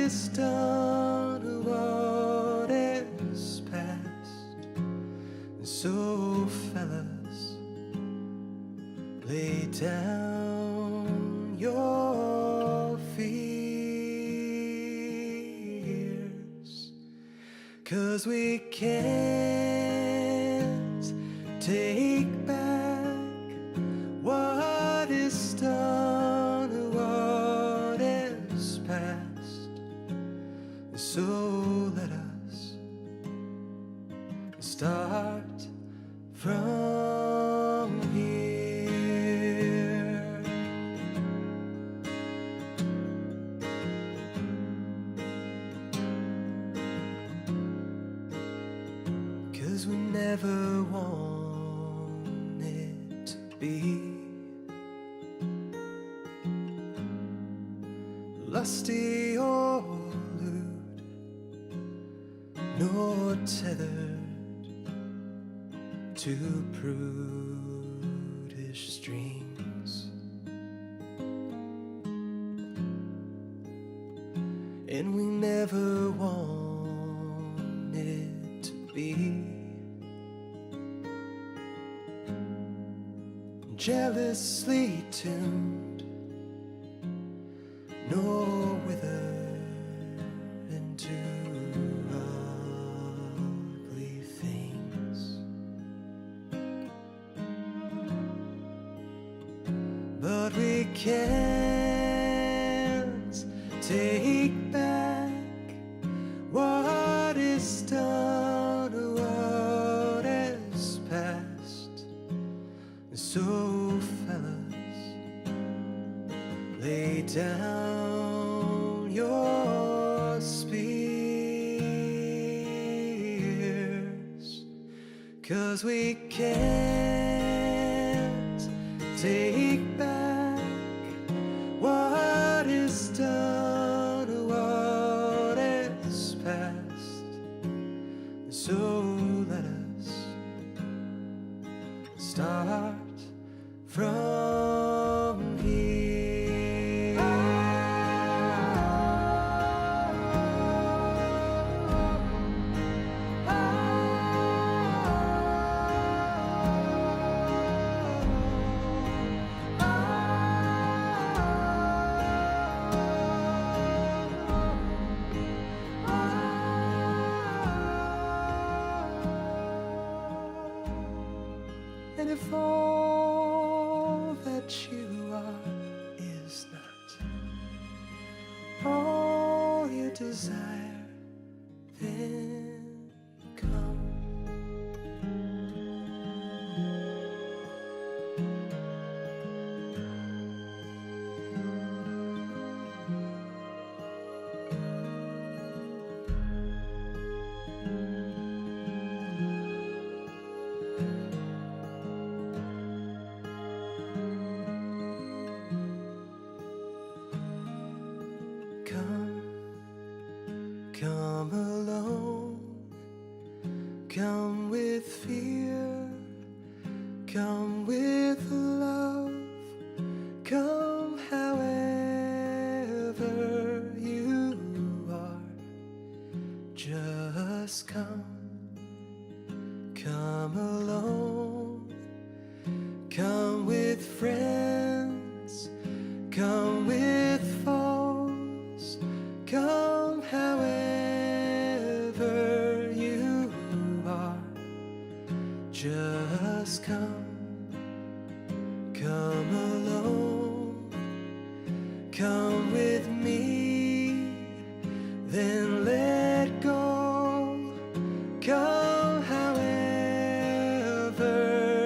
is done, what is past. So fellas, lay down your fears, 'cause we can't take back what is done, what is past. So let us start from here. 'Cause we never wanted to be lusty or lewd, nor tethered to prudish strings. And we never wanted to be jealously tuned, nor withered into ugly things. But we can't take back what is done, what is past. So fellas, lay down your spears, 'cause we can't take back what is done, what is past. So let us start from here. And if all that you are is not all you desire, then come. Come alone, come with fear, come with love, come however you are, just come. Come alone, come with friends, come with foes, come however you are, just come. Come alone, come with me, then let go. Come however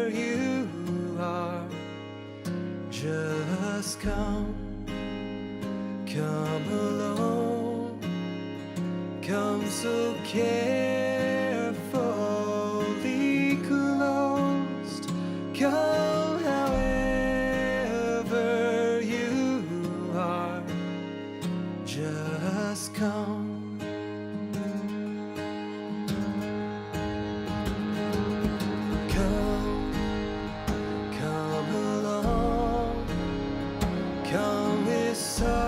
you are, just come. Come alone, come so carefully closed. Come however you are, just come. Come along, come with sorrows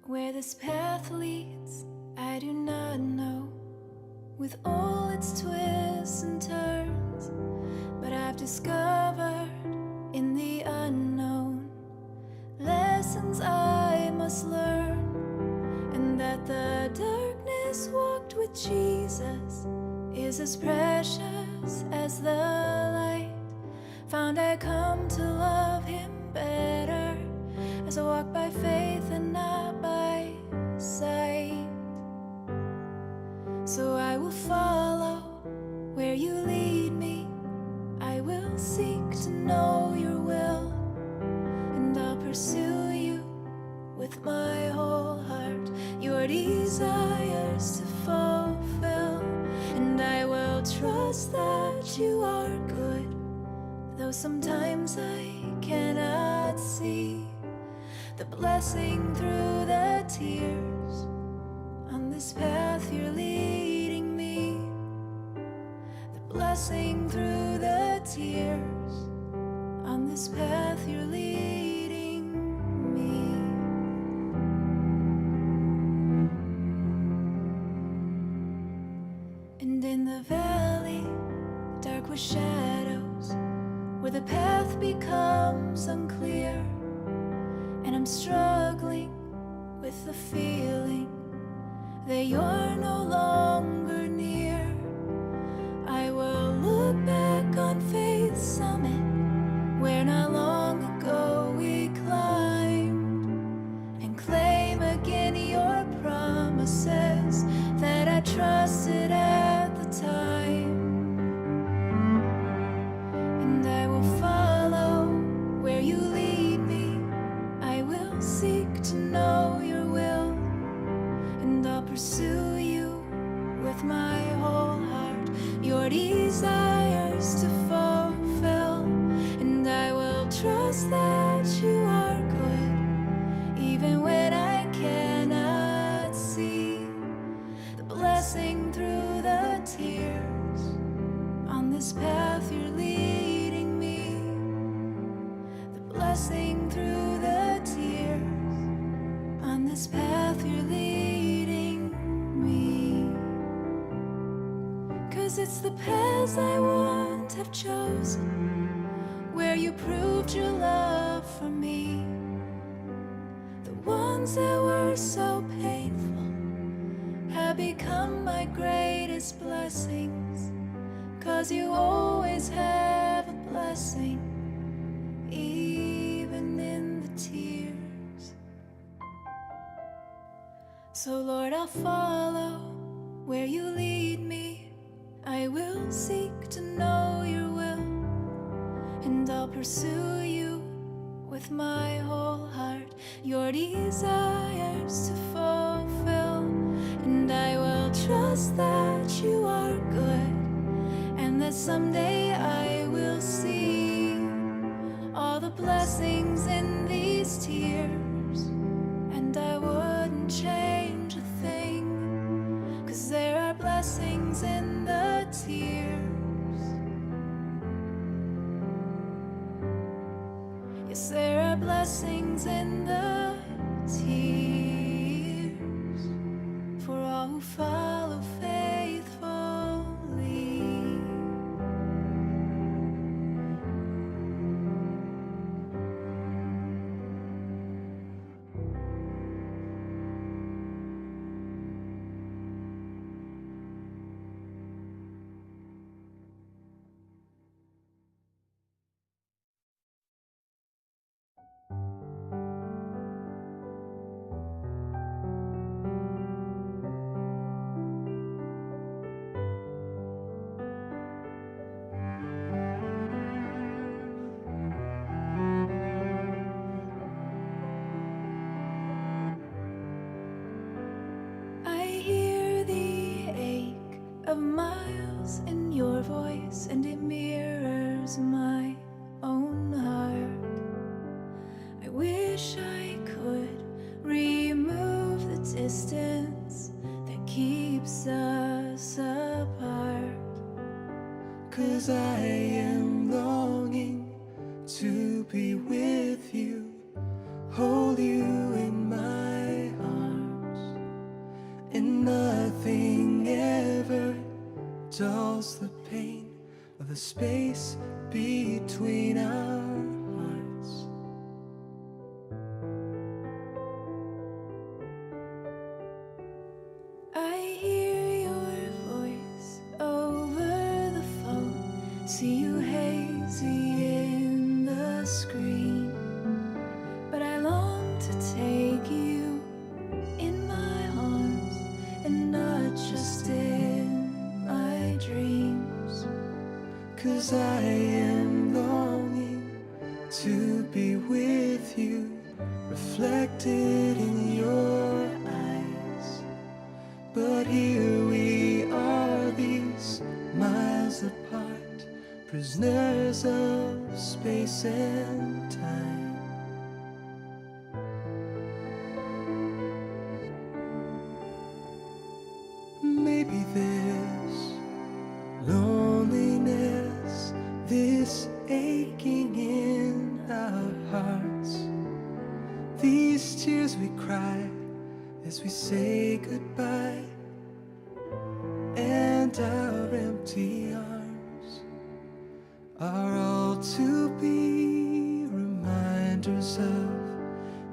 Where this path leads, I do not know, with all its twists and turns, but I've discovered in the unknown lessons I must learn, and that the darkness walked with Jesus is as precious as the light. Found I come to love Him better as I walk by faith and not by sight. So I will follow where you lead me. I will seek to know your will, and I'll pursue you with my whole heart, your desires to fulfill. And I will trust that you are good, though sometimes I cannot see the blessing through the tears. On this path you're leading me, the blessing through the tears. On this path you're leading me. And in the valley, dark with shadows, where the path becomes unclear, and I'm struggling with the feeling that you're no longer near, I will look back on faith's summit, where not long ago we climbed, and claim again your promises that I trusted at the time. And I will follow where you lead me. I will seek to know your will, and I'll pursue you with my whole heart, your desires to fulfill. And I will trust that you are good, even when I cannot see the blessing through the tears. On this path you're leading me, the blessing through the tears. On this path you're leading me, 'cause it's the paths I won't have chosen, where you proved your love for me. The ones that were so painful have become my greatest blessings, 'cause you always have a blessing, even in the tears. So Lord, I'll follow where you lead me. I will seek to know your will, and I'll pursue you with my whole heart, your desires to fulfill. And I will trust that you are good, and that someday I will see all the blessings in these tears. And I wouldn't change a thing, 'cause there are blessings in the tears. Yes, there are blessings in the tears for all who follow faithfully. of miles in your voice, and it mirrors my own heart. I wish I could remove the distance that keeps us apart. 'Cause I am longing to be with you, hold you in my arms, and nothing ever dulls the pain of the space between our hearts. I hear your voice over the phone, see you hazy in the screen, but I long to take you in my arms and not just in my dreams. 'Cause I am longing to be with you, reflected in your eyes. But here we are, these miles apart, prisoners of space and time. Maybe this loneliness, this aching in our hearts, these tears we cry as we say goodbye, and our empty arms are all to be reminders of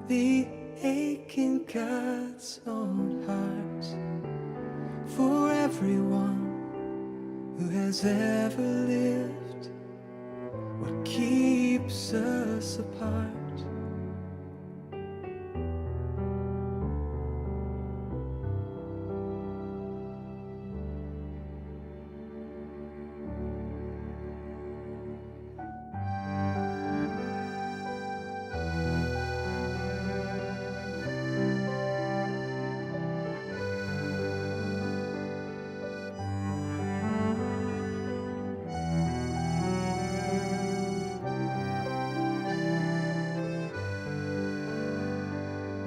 the ache in God's own heart for everyone who has ever lived. What keeps us apart?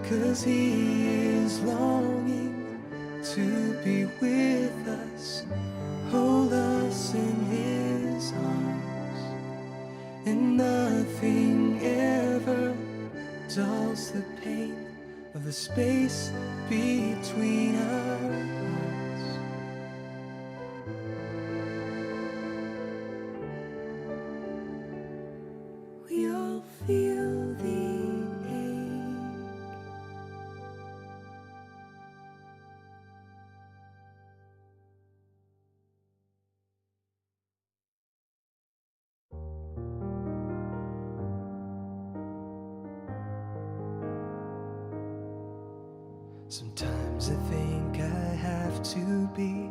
Cause he is longing to be with us, hold us in his arms, and nothing ever dulls the pain of the space between our hearts. We all feel the sometimes I think I have to be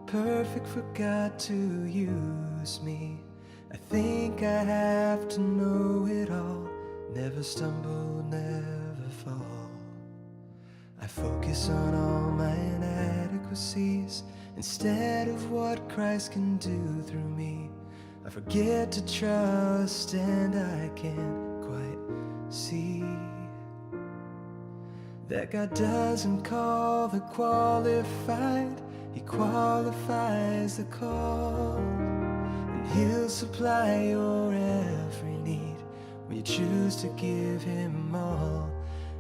perfect for God to use me. I think I have to know it all, never stumble, never fall. I focus on all my inadequacies instead of what Christ can do through me. I forget to trust and I can't quite see that God doesn't call the qualified, He qualifies the called. And He'll supply your every need when you choose to give Him all.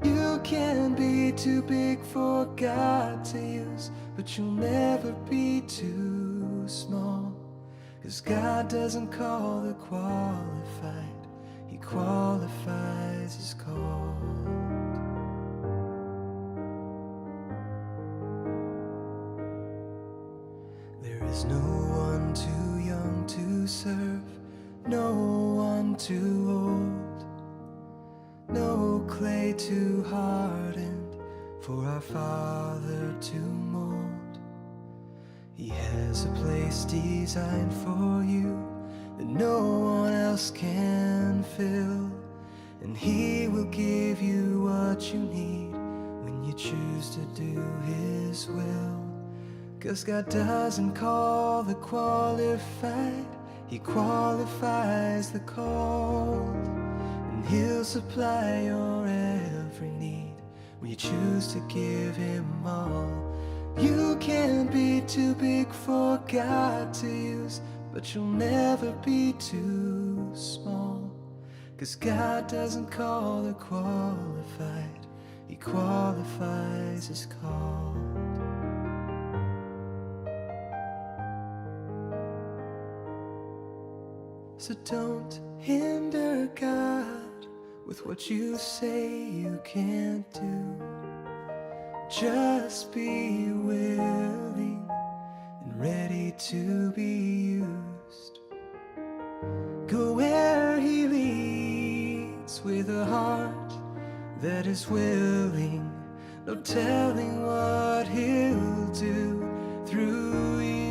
You can be too big for God to use, but you'll never be too small. 'Cause God doesn't call the qualified, He qualifies His called. There is no one too young to serve, no one too old, no clay too hardened for our Father to mold. He has a place designed for you that no one else can fill, and He will give you what you need when you choose to do His will. 'Cause God doesn't call the qualified, He qualifies the called. And He'll supply your every need when you choose to give Him all. You can't be too big for God to use, but you'll never be too small. 'Cause God doesn't call the qualified, He qualifies His called. So don't hinder God with what you say you can't do. Just be willing and ready to be used. Go where He leads with a heart that is willing. No telling what He'll do through you.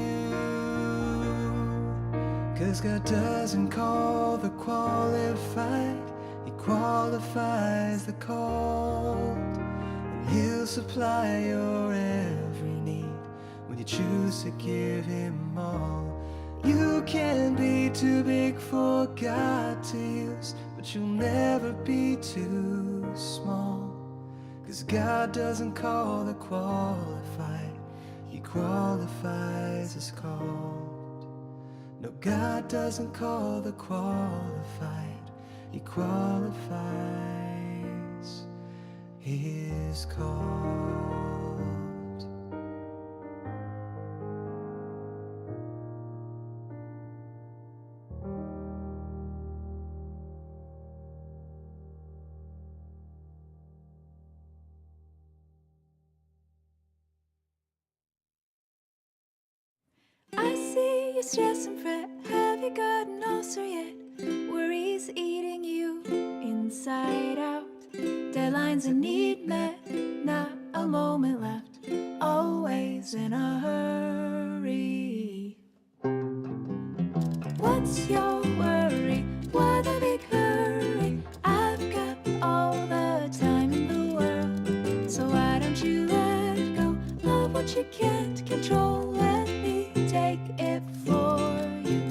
'Cause God doesn't call the qualified, He qualifies the called. And He'll supply your every need when you choose to give Him all. You can't be too big for God to use, but you'll never be too small. 'Cause God doesn't call the qualified, He qualifies His called. No, God doesn't call the qualified, He qualifies His called. I see you stress and fret. Have you got an ulcer yet? Worries eating you inside out. Deadlines that need met, not a moment left. Always in a hurry. What's your worry? Why the big hurry? I've got all the time in the world. So why don't you let go? Love what you can't control. Let me take it for you.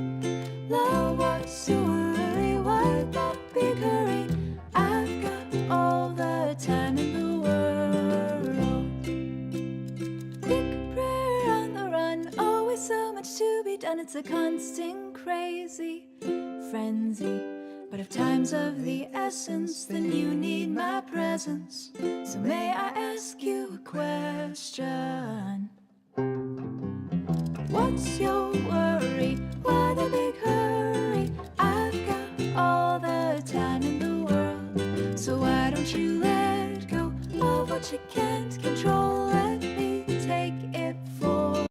Love what's to worry. Why the big hurry? I've got all the time in the world. Big prayer on the run. Always so much to be done. It's a constant crazy frenzy. But if time's of the essence, then you need my presence. So may I ask you a question? What's your worry? Why the big hurry? I've got all the time in the world. So why don't you let go of what you can't control? Let me take it for.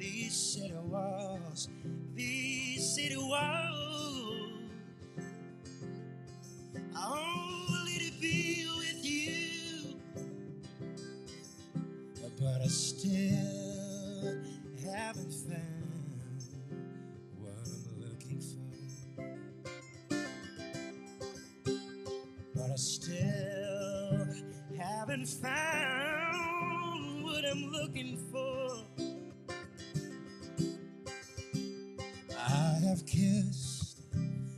these city walls, these city walls. Only to be with you, but I still haven't found what I'm looking for. But I still haven't found what I'm looking for. I have kissed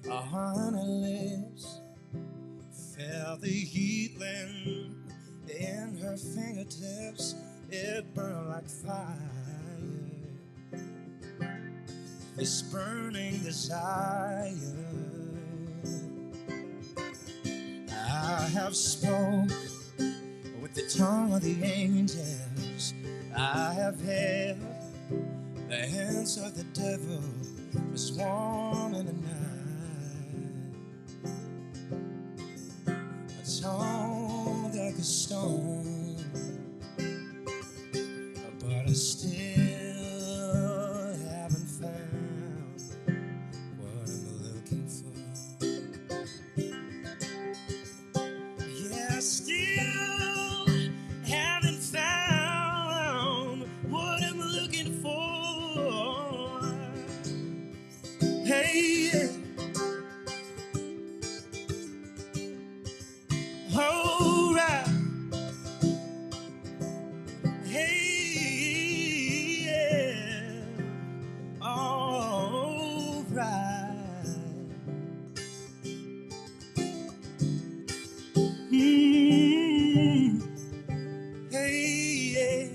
100 lips, felt the heat land in her fingertips. It burned like fire, this burning desire. I have spoke with the tongue of the angels. I have held the hands of the devil, was warm in the night. A tongue like a stone, but I still haven't found what I'm looking for. Yeah, I still haven't found what I'm looking for. Hey, yeah. All right. Hey, yeah. All right. Mm. Hey, yeah.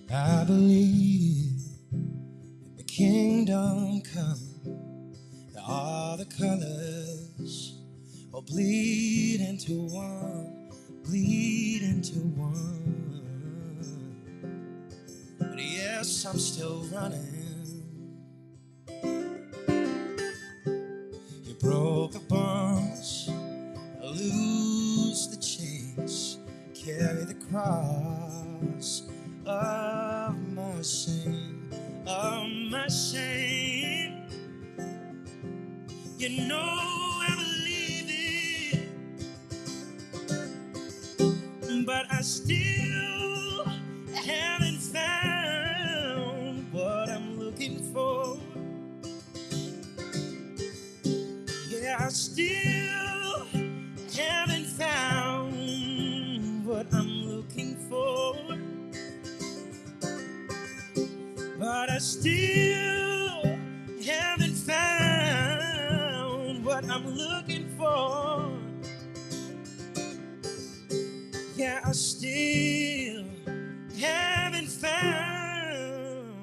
I believe the kingdom come, that all the colors will bleed into one, bleed into one. But yes, I'm still running. You broke the bonds, loose the chains, carry the cross of my shame, of my shame. You know I believe it, but I still haven't found what I'm looking for. Yeah, I still haven't found what I'm looking for. But I still haven't found what I'm looking for. Yeah, I still haven't found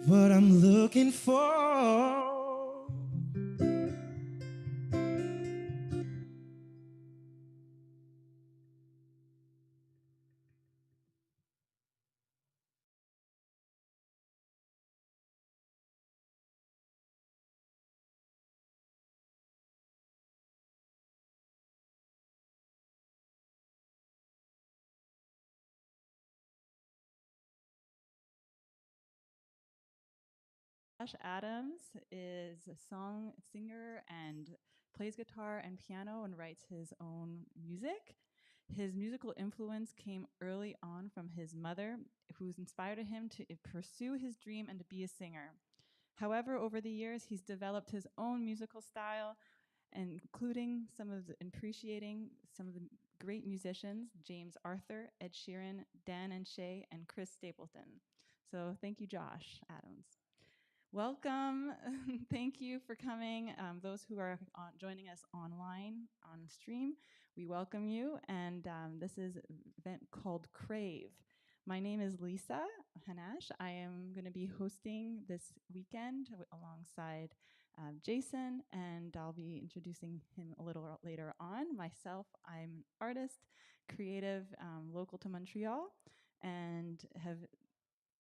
what I'm looking for. Josh Adams is a singer and plays guitar and piano and writes his own music. His musical influence came early on from his mother, who inspired him to pursue his dream and to be a singer. However, over the years, he's developed his own musical style, including appreciating some of the great musicians, James Arthur, Ed Sheeran, Dan and Shay, and Chris Stapleton. So thank you, Josh Adams. Welcome. Thank you for coming. Those who are joining us online on stream, we welcome you. And this is an event called Crave. My name is Lisa Hanash. I am going to be hosting this weekend alongside Jason, and I'll be introducing him a little later on. Myself, I'm an artist, creative, local to Montreal, and have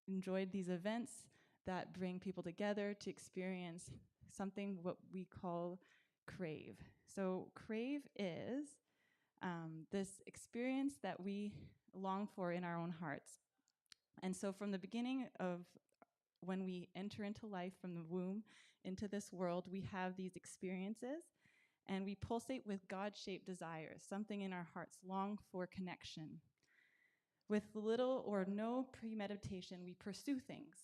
enjoyed these events that bring people together to experience something what we call Crave. So, Crave is this experience that we long for in our own hearts. And so, from the beginning of when we enter into life from the womb into this world, we have these experiences and we pulsate with God shaped desires. Something in our hearts long for connection. With little or no premeditation, we pursue things,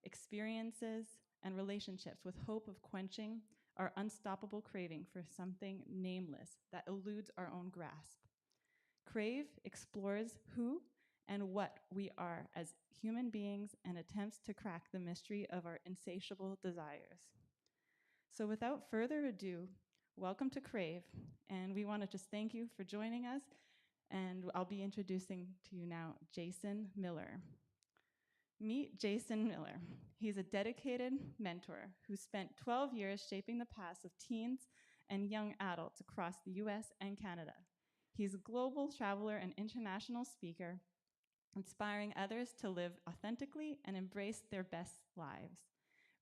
experiences, and relationships with hope of quenching our unstoppable craving for something nameless that eludes our own grasp. Crave explores who and what we are as human beings and attempts to crack the mystery of our insatiable desires. So, without further ado, welcome to Crave, and we want to just thank you for joining us. And I'll be introducing to you now Jason Miller. Meet Jason Miller. He's a dedicated mentor who spent 12 years shaping the paths of teens and young adults across the US and Canada. He's a global traveler and international speaker, inspiring others to live authentically and embrace their best lives.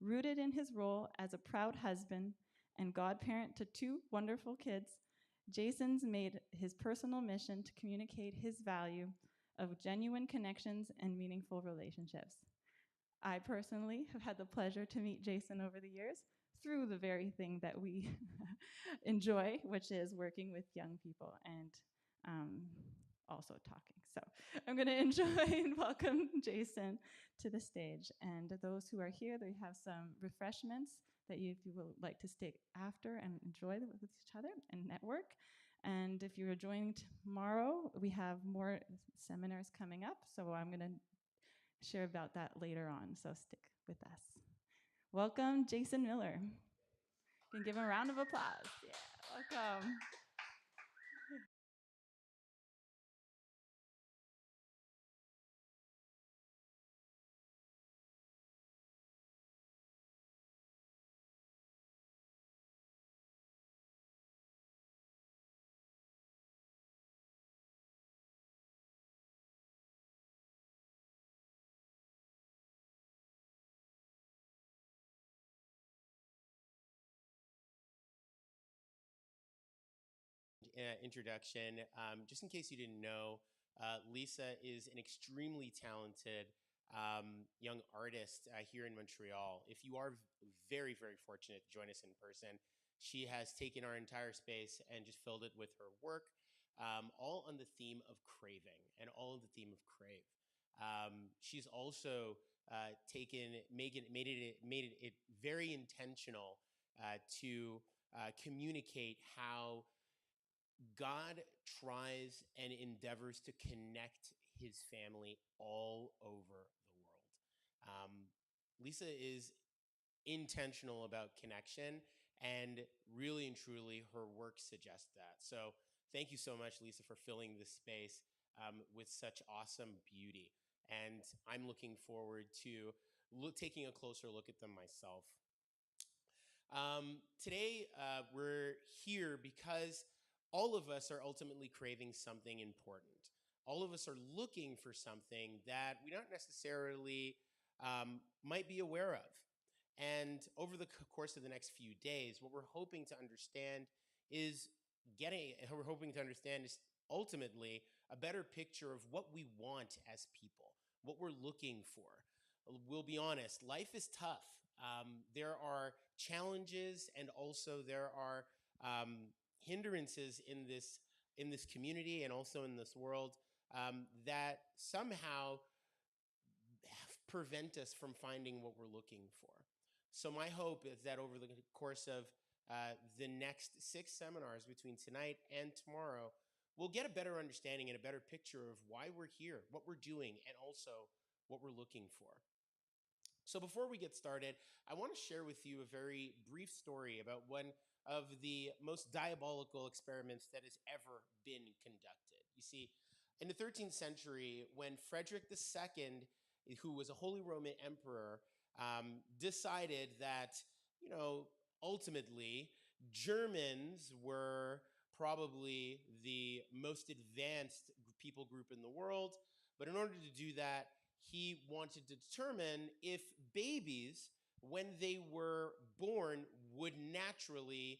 Rooted in his role as a proud husband and godparent to two wonderful kids, Jason's made his personal mission to communicate his value of genuine connections and meaningful relationships. I personally have had the pleasure to meet Jason over the years through the very thing that we enjoy, which is working with young people and also talking. So I'm going to enjoy and welcome Jason to the stage. And those who are here, they have some refreshments that you, if you would like to stay after and enjoy with each other and network. And if you're joining tomorrow, we have more seminars coming up. So I'm going to share about that later on. So stick with us. Welcome, Jason Miller. You can give him a round of applause. Yeah, welcome. Introduction. Just in case you didn't know, Lisa is an extremely talented young artist here in Montreal. If you are very, very fortunate to join us in person, she has taken our entire space and just filled it with her work, all on the theme of craving and all on the theme of crave. She's also made it very intentional to communicate how God tries and endeavors to connect his family all over the world. Lisa is intentional about connection, and really and truly, her work suggests that. So, thank you so much, Lisa, for filling this space with such awesome beauty. And I'm looking forward to taking a closer look at them myself. Today, we're here because all of us are ultimately craving something important. All of us are looking for something that we don't necessarily might be aware of. And over the course of the next few days, what we're hoping to understand is ultimately a better picture of what we want as people, what we're looking for. We'll be honest, life is tough. There are challenges and also there are hindrances in this community and also in this world that somehow prevent us from finding what we're looking for. So my hope is that over the course of the next 6 seminars between tonight and tomorrow, we'll get a better understanding and a better picture of why we're here, what we're doing, and also what we're looking for. So before we get started, I want to share with you a very brief story about one of the most diabolical experiments that has ever been conducted. You see, in the 13th century, when Frederick II, who was a Holy Roman Emperor, decided that, ultimately, Germans were probably the most advanced people group in the world. But in order to do that, he wanted to determine if babies, when they were born, would naturally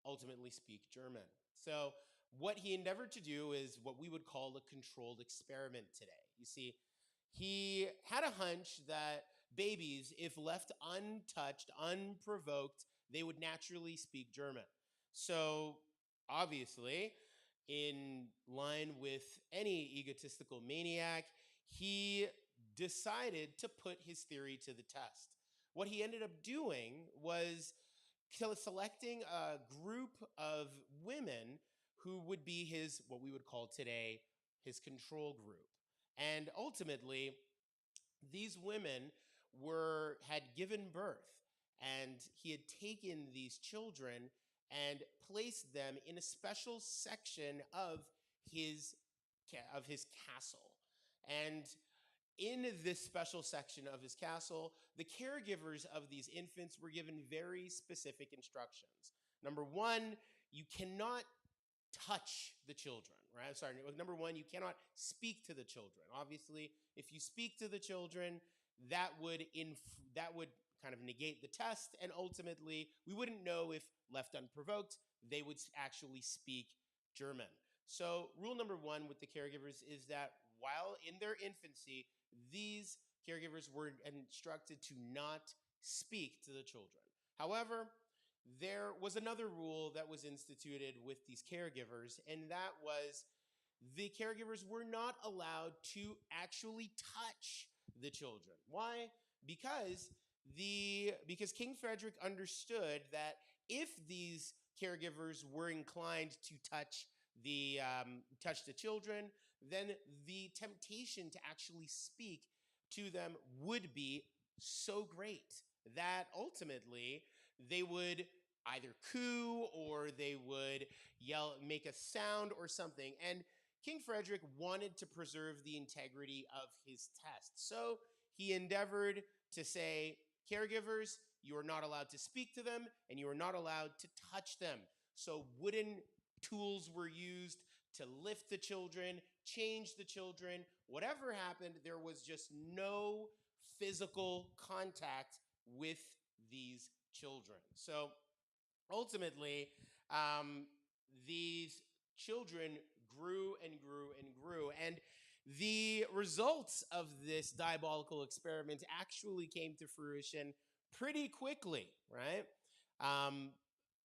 ultimately speak German. So, what he endeavored to do is what we would call a controlled experiment today. You see, he had a hunch that babies, if left untouched, unprovoked, they would naturally speak German. So, obviously, in line with any egotistical maniac, he decided to put his theory to the test. What he ended up doing was selecting a group of women who would be his, what we would call today, his control group. And ultimately, these women had given birth, and he had taken these children and placed them in a special section of his castle. And in this special section of his castle, the caregivers of these infants were given very specific instructions. Number one, you cannot touch the children, right? Sorry, number one, you cannot speak to the children. Obviously, if you speak to the children, that would kind of negate the test, and ultimately, we wouldn't know if left unprovoked, they would actually speak German. So, rule number one with the caregivers is that while in their infancy, these caregivers were instructed to not speak to the children. However, there was another rule that was instituted with these caregivers, and that was the caregivers were not allowed to actually touch the children. Why? Because King Frederick understood that if these caregivers were inclined to touch the children, then the temptation to actually speak to them would be so great that ultimately they would either coo or they would yell, make a sound or something. And King Frederick wanted to preserve the integrity of his test. So he endeavored to say, caregivers, you are not allowed to speak to them and you are not allowed to touch them. So wooden tools were used to lift the children, change the children. Whatever happened, there was just no physical contact with these children. So ultimately, these children grew and grew and grew. And the results of this diabolical experiment actually came to fruition pretty quickly, right? Um,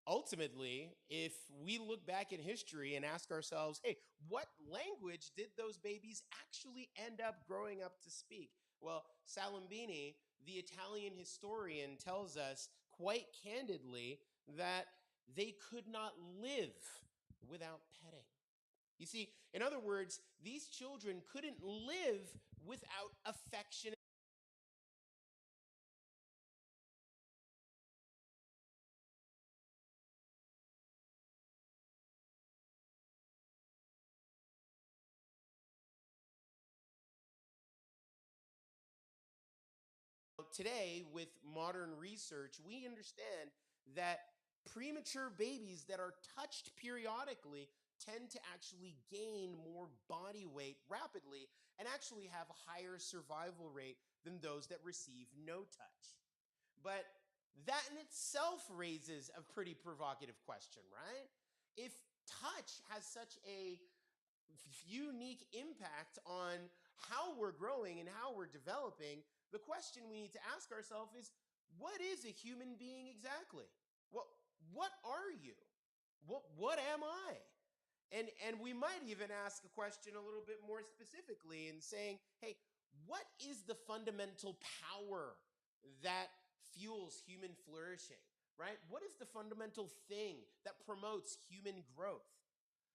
Ultimately, if we look back in history and ask ourselves, hey, what language did those babies actually end up growing up to speak? Well, Salimbini, the Italian historian, tells us quite candidly that they could not live without petting. You see, in other words, these children couldn't live without affection. Today, with modern research, we understand that premature babies that are touched periodically tend to actually gain more body weight rapidly and actually have a higher survival rate than those that receive no touch. But that in itself raises a pretty provocative question, right? If touch has such a unique impact on how we're growing and how we're developing, the question we need to ask ourselves is, what is a human being exactly? What are you? What am I? And we might even ask a question a little bit more specifically in saying, hey, what is the fundamental power that fuels human flourishing, right? What is the fundamental thing that promotes human growth?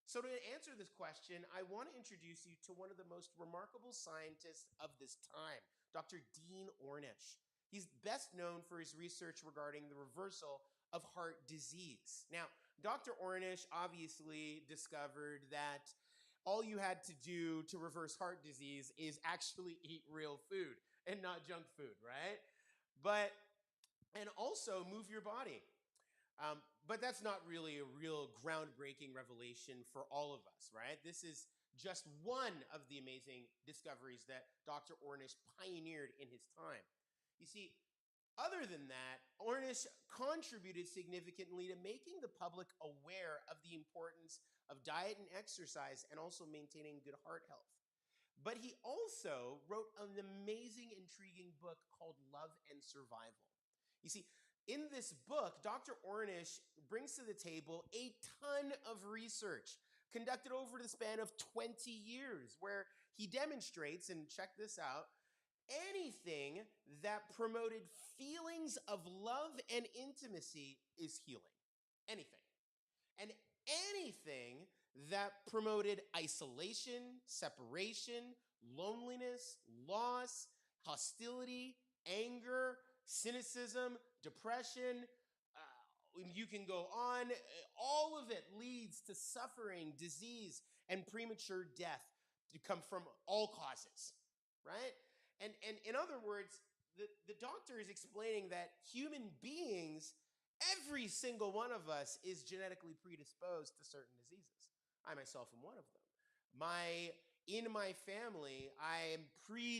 So, to answer this question, I want to introduce you to one of the most remarkable scientists of this time, Dr. Dean Ornish. He's best known for his research regarding the reversal of heart disease. Now, Dr. Ornish obviously discovered that all you had to do to reverse heart disease is actually eat real food and not junk food, right? But, and also move your body. But that's not really a real groundbreaking revelation for all of us, right? This is just one of the amazing discoveries that Dr. Ornish pioneered in his time. You see, Other than that, Ornish contributed significantly to making the public aware of the importance of diet and exercise and also maintaining good heart health. But he also wrote an amazing, intriguing book called Love and Survival. You see, in this book, Dr. Ornish brings to the table a ton of research conducted over the span of 20 years, where he demonstrates, and check this out, anything that promoted feelings of love and intimacy is healing. Anything. And anything that promoted isolation, separation, loneliness, loss, hostility, anger, cynicism, depression, you can go on. All of it leads to suffering, disease, and premature death to come from all causes, right? And in other words, the doctor is explaining that human beings, every single one of us, is genetically predisposed to certain diseases. I myself am one of them. In my family, I am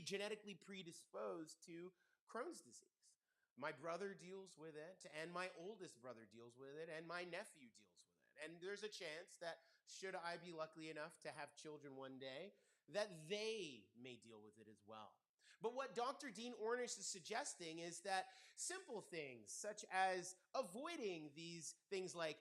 genetically predisposed to Crohn's disease. My brother deals with it, and my oldest brother deals with it, and my nephew deals with it. And there's a chance that should I be lucky enough to have children one day, that they may deal with it as well. But what Dr. Dean Ornish is suggesting is that simple things such as avoiding these things like,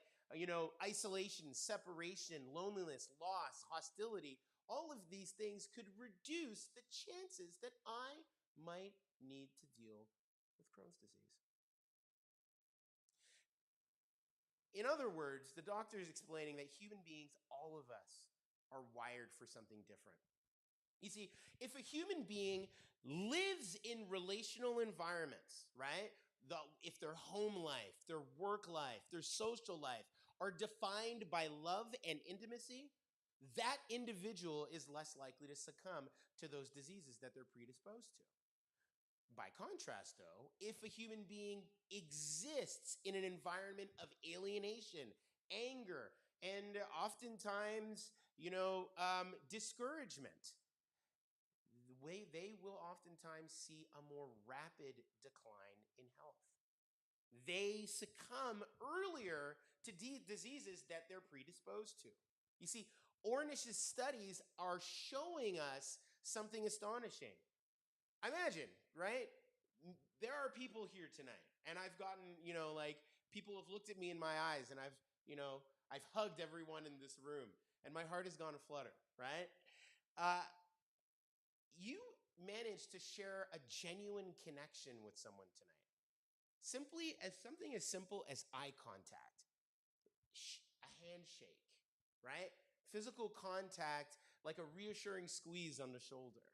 isolation, separation, loneliness, loss, hostility, all of these things could reduce the chances that I might need to deal with Crohn's disease. In other words, the doctor is explaining that human beings, all of us, are wired for something different. You see, if a human being lives in relational environments, right? If their home life, their work life, their social life are defined by love and intimacy, that individual is less likely to succumb to those diseases that they're predisposed to. By contrast, though, if a human being exists in an environment of alienation, anger, and oftentimes, discouragement, they will oftentimes see a more rapid decline in health. They succumb earlier to diseases that they're predisposed to. You see, Ornish's studies are showing us something astonishing. Imagine, right? There are people here tonight, and I've gotten, people have looked at me in my eyes, and I've hugged everyone in this room, and my heart has gone aflutter, right? You managed to share a genuine connection with someone tonight. Simply as something as simple as eye contact, a handshake, right? Physical contact, like a reassuring squeeze on the shoulder.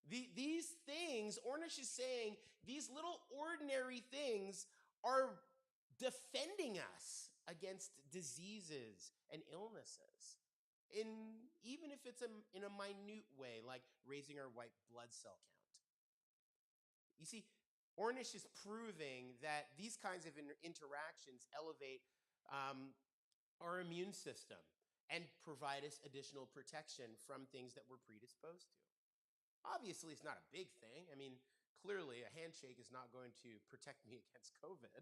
These things, Ornish is saying, these little ordinary things are defending us against diseases and illnesses. Even if it's in a minute way, like raising our white blood cell count. You see, Ornish is proving that these kinds of interactions elevate our immune system and provide us additional protection from things that we're predisposed to. Obviously, it's not a big thing. I mean, clearly, a handshake is not going to protect me against COVID.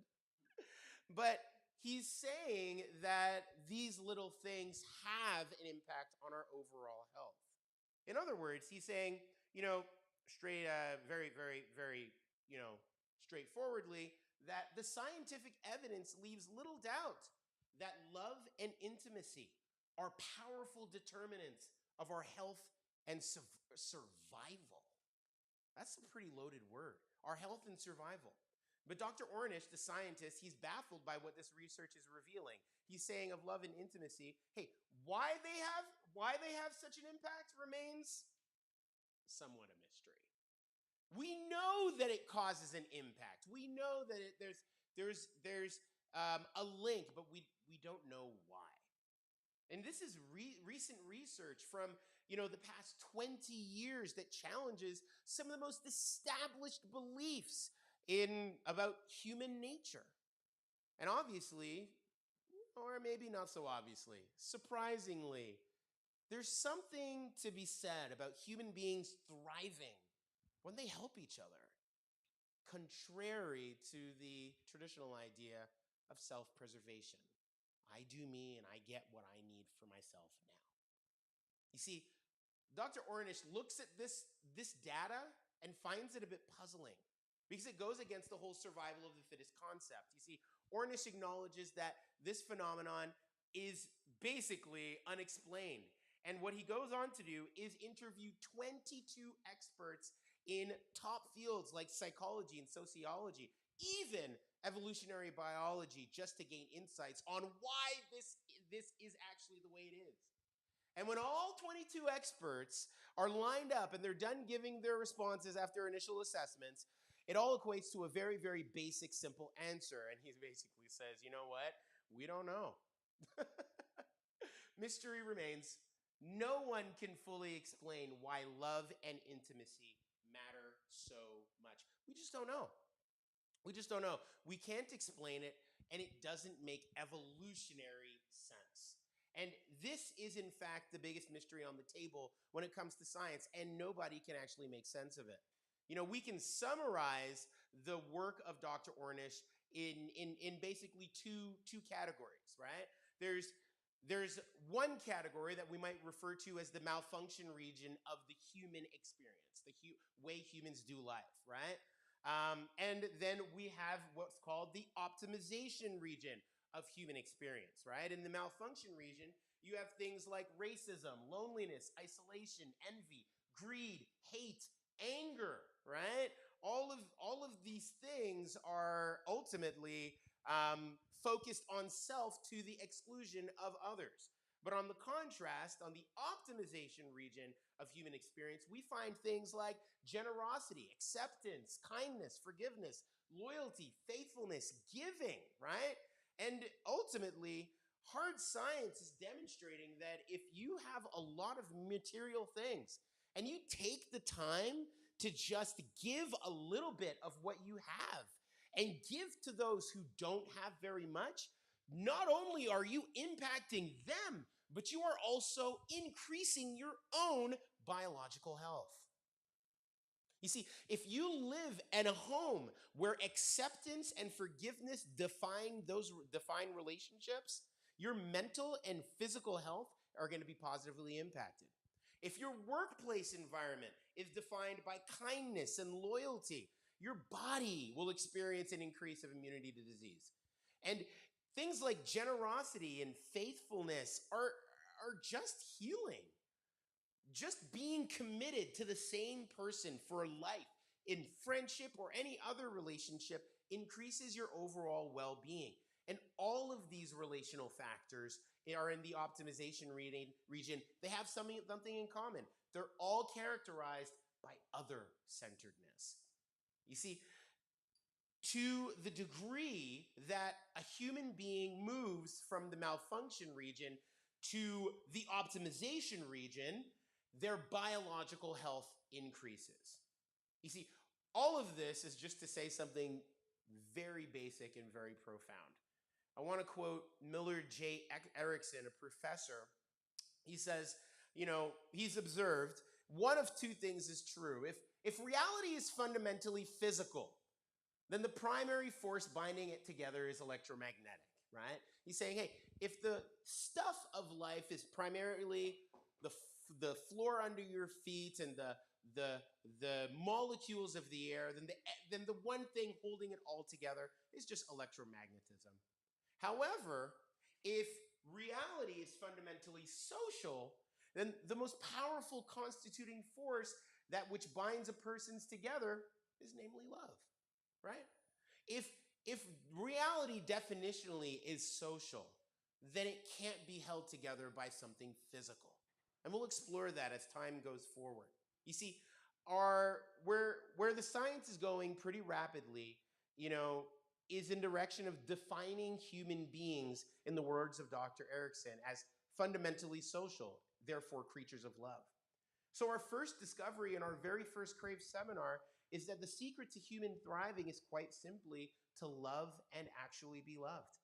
But he's saying that these little things have an impact on our overall health. In other words, he's saying, very, very, very, straightforwardly, that the scientific evidence leaves little doubt that love and intimacy are powerful determinants of our health and survival. That's a pretty loaded word. Our health and survival. But Dr. Ornish, the scientist, he's baffled by what this research is revealing. He's saying of love and intimacy, hey, why they have such an impact remains somewhat a mystery. We know that it causes an impact. We know that there's a link, but we don't know why. And this is recent research from the past 20 years that challenges some of the most established beliefs about human nature. And obviously, or maybe not so obviously, surprisingly, there's something to be said about human beings thriving when they help each other, contrary to the traditional idea of self-preservation. I do me and I get what I need for myself now. You see, Dr. Ornish looks at this data and finds it a bit puzzling because it goes against the whole survival of the fittest concept. You see, Ornish acknowledges that this phenomenon is basically unexplained. And what he goes on to do is interview 22 experts in top fields like psychology and sociology, even evolutionary biology, just to gain insights on why this is actually the way it is. And when all 22 experts are lined up and they're done giving their responses after initial assessments, it all equates to a very, very basic, simple answer. And he basically says, you know what? We don't know. Mystery remains. No one can fully explain why love and intimacy matter so much. We just don't know. We just don't know. We can't explain it, and it doesn't make evolutionary sense. And this is, in fact, the biggest mystery on the table when it comes to science, and nobody can actually make sense of it. You know, we can summarize the work of Dr. Ornish in basically two categories, right? There's one category that we might refer to as the malfunction region of the human experience, the way humans do life, right? And then we have what's called the optimization region of human experience, right? In the malfunction region, you have things like racism, loneliness, isolation, envy, greed, hate, anger, right? All of these things are ultimately focused on self to the exclusion of others. But on the contrast, on the optimization region of human experience, we find things like generosity, acceptance, kindness, forgiveness, loyalty, faithfulness, giving, right? And ultimately, hard science is demonstrating that if you have a lot of material things and you take the time to just give a little bit of what you have and give to those who don't have very much, not only are you impacting them, but you are also increasing your own biological health. You see, if you live in a home where acceptance and forgiveness define relationships, your mental and physical health are going to be positively impacted. If your workplace environment is defined by kindness and loyalty, your body will experience an increase of immunity to disease. And things like generosity and faithfulness are just healing. Just being committed to the same person for life in friendship or any other relationship increases your overall well-being. And all of these relational factors are in the optimization region. They have something in common. They're all characterized by other-centeredness. You see, to the degree that a human being moves from the malfunction region to the optimization region, their biological health increases. You see, all of this is just to say something very basic and very profound. I want to quote Millard J. Erickson, a professor. He says, you know, he's observed one of two things is true. If reality is fundamentally physical, then the primary force binding it together is electromagnetic, right? He's saying, hey, if the stuff of life is primarily the floor under your feet and the molecules of the air, then the one thing holding it all together is just electromagnetism. However, if reality is fundamentally social, then the most powerful constituting force that which binds a person's together is namely love, right? If reality definitionally is social, then it can't be held together by something physical. And we'll explore that as time goes forward. You see, where the science is going pretty rapidly, you know, is in direction of defining human beings, in the words of Dr. Erickson, as fundamentally social, therefore creatures of love. So our first discovery in our very first Crave seminar is that the secret to human thriving is quite simply to love and actually be loved.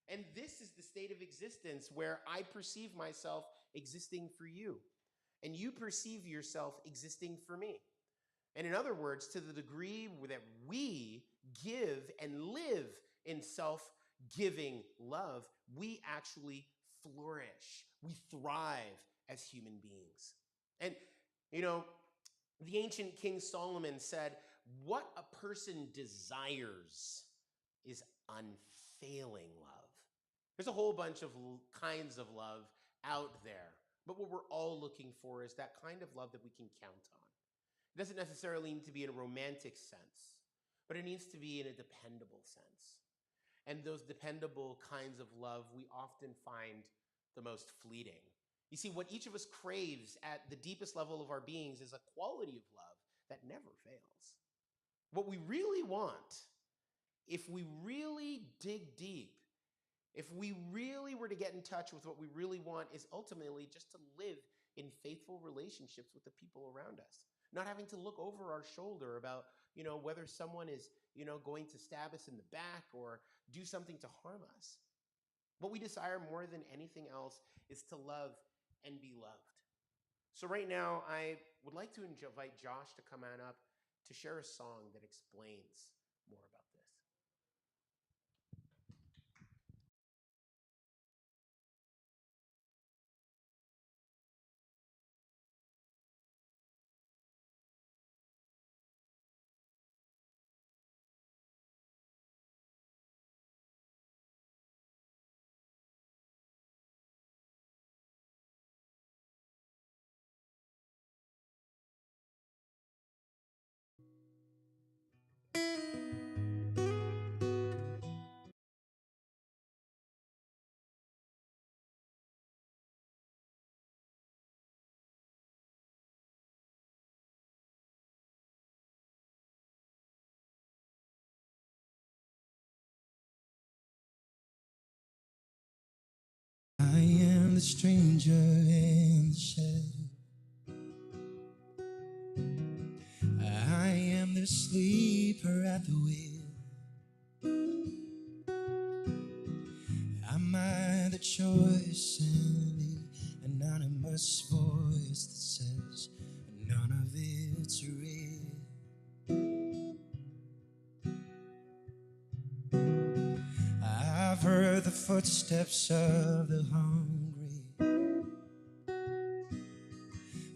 And this is the state of existence where I perceive myself existing for you, and you perceive yourself existing for me. And in other words, to the degree that we give and live in self-giving love, we actually flourish. We thrive as human beings. And, you know, the ancient King Solomon said, what a person desires is unfailing love. There's a whole bunch of kinds of love out there, but what we're all looking for is that kind of love that we can count on. It doesn't necessarily need to be in a romantic sense, but it needs to be in a dependable sense. And those dependable kinds of love we often find the most fleeting. You see, what each of us craves at the deepest level of our beings is a quality of love that never fails. What we really want, if we really dig deep, if we really were to get in touch with what we really want, is ultimately just to live in faithful relationships with the people around us. Not having to look over our shoulder about, whether someone is, going to stab us in the back or do something to harm us. What we desire more than anything else is to love and be loved. So right now, I would like to invite Josh to come on up to share a song that explains more about this. I am the stranger in the shadow. I am the sleeper at the wheel. Am I the choice and the anonymous voice that says none of it's real? I've heard the footsteps of the hungry.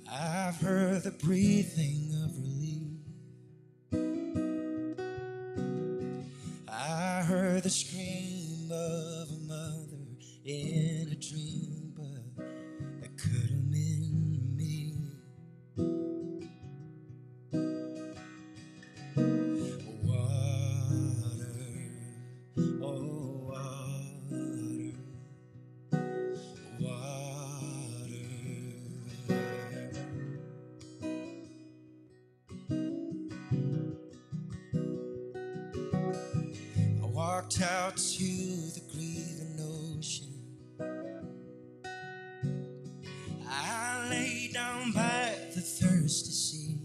I've heard the breathing of relief. I heard the scream of a mother in a dream, but it could have been me. Water, oh water, water. I walked out to the grieving ocean. I lay down by the thirsty sea.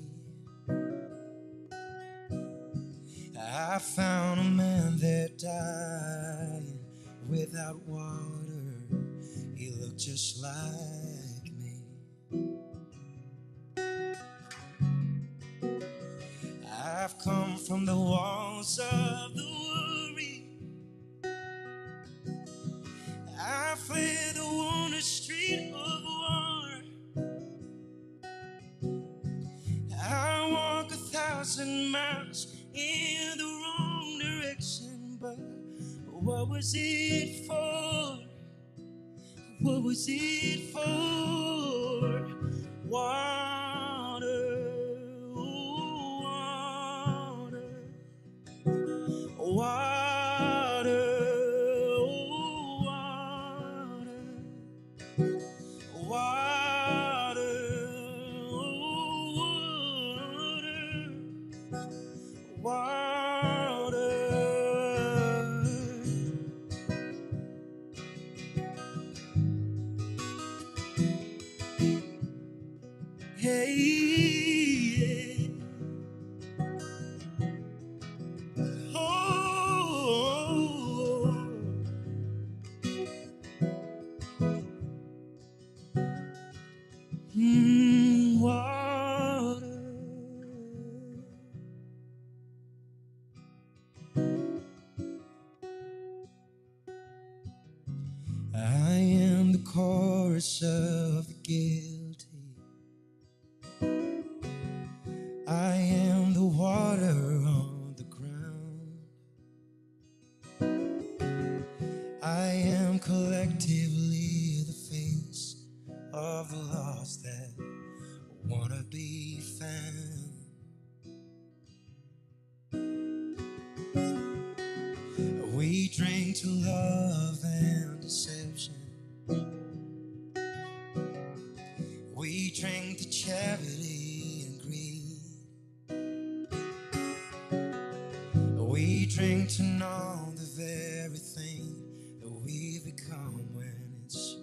I found a man there dying without water. He looked just like me. I've come from the walls of the worry. I fled the wonder street of war. I walk 1,000 miles in the wrong direction, but what was it for? What was it for? Water, oh, water, water, oh, water, water, oh, water, water. voice of the guilty. I am the water on the ground. I am collectively the face of the lost that wanna be found. We drink to love and deception. We drink to charity and greed. We drink to know the very thing that we become when it's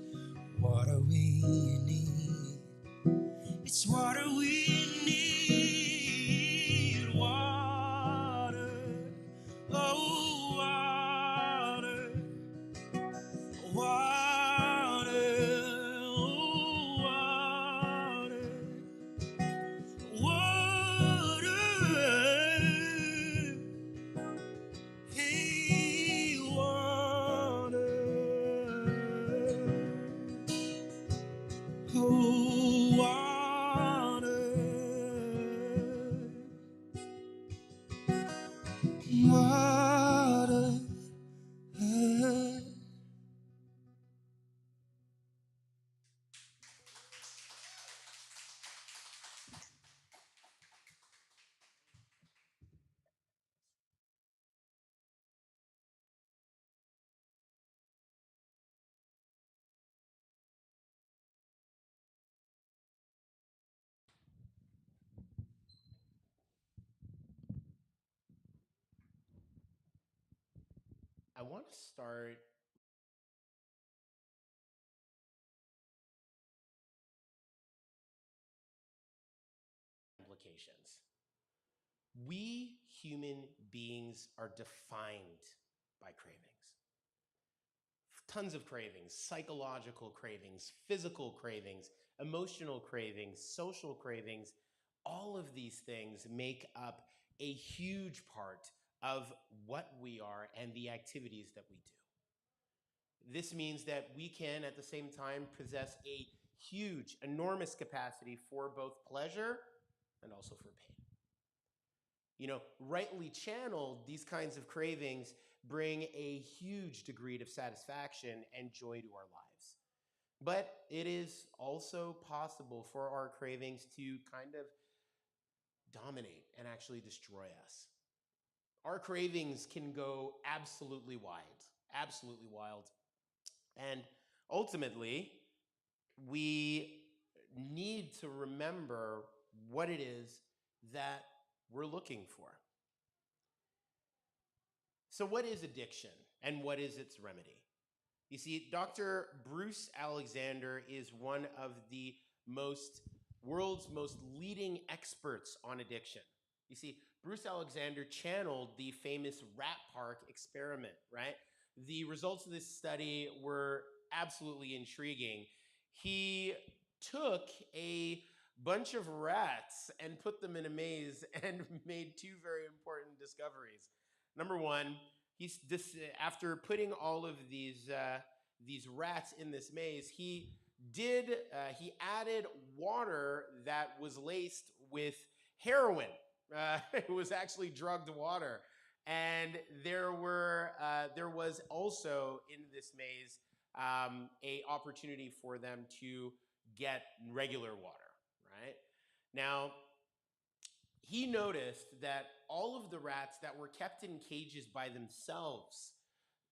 water we need. It's water we need. Water, oh water, water, oh water, water. Hey, water, oh water, water. I want to start implications. We human beings are defined by cravings. Tons of cravings, psychological cravings, physical cravings, emotional cravings, social cravings. All of these things make up a huge part of what we are and the activities that we do. This means that we can, at the same time, possess a huge, enormous capacity for both pleasure and also for pain. You know, rightly channeled, these kinds of cravings bring a huge degree of satisfaction and joy to our lives. But it is also possible for our cravings to kind of dominate and actually destroy us. Our cravings can go absolutely wild. And ultimately, we need to remember what it is that we're looking for. So, what is addiction and what is its remedy? You see, Dr. Bruce Alexander is one of the world's most leading experts on addiction. You see, Bruce Alexander channeled the famous rat park experiment, right? The results of this study were absolutely intriguing. He took a bunch of rats and put them in a maze and made two very important discoveries. Number one, after putting all of these rats in this maze, he added water that was laced with heroin. It was actually drugged water, and there was also in this maze a opportunity for them to get regular water. Right now, he noticed that all of the rats that were kept in cages by themselves,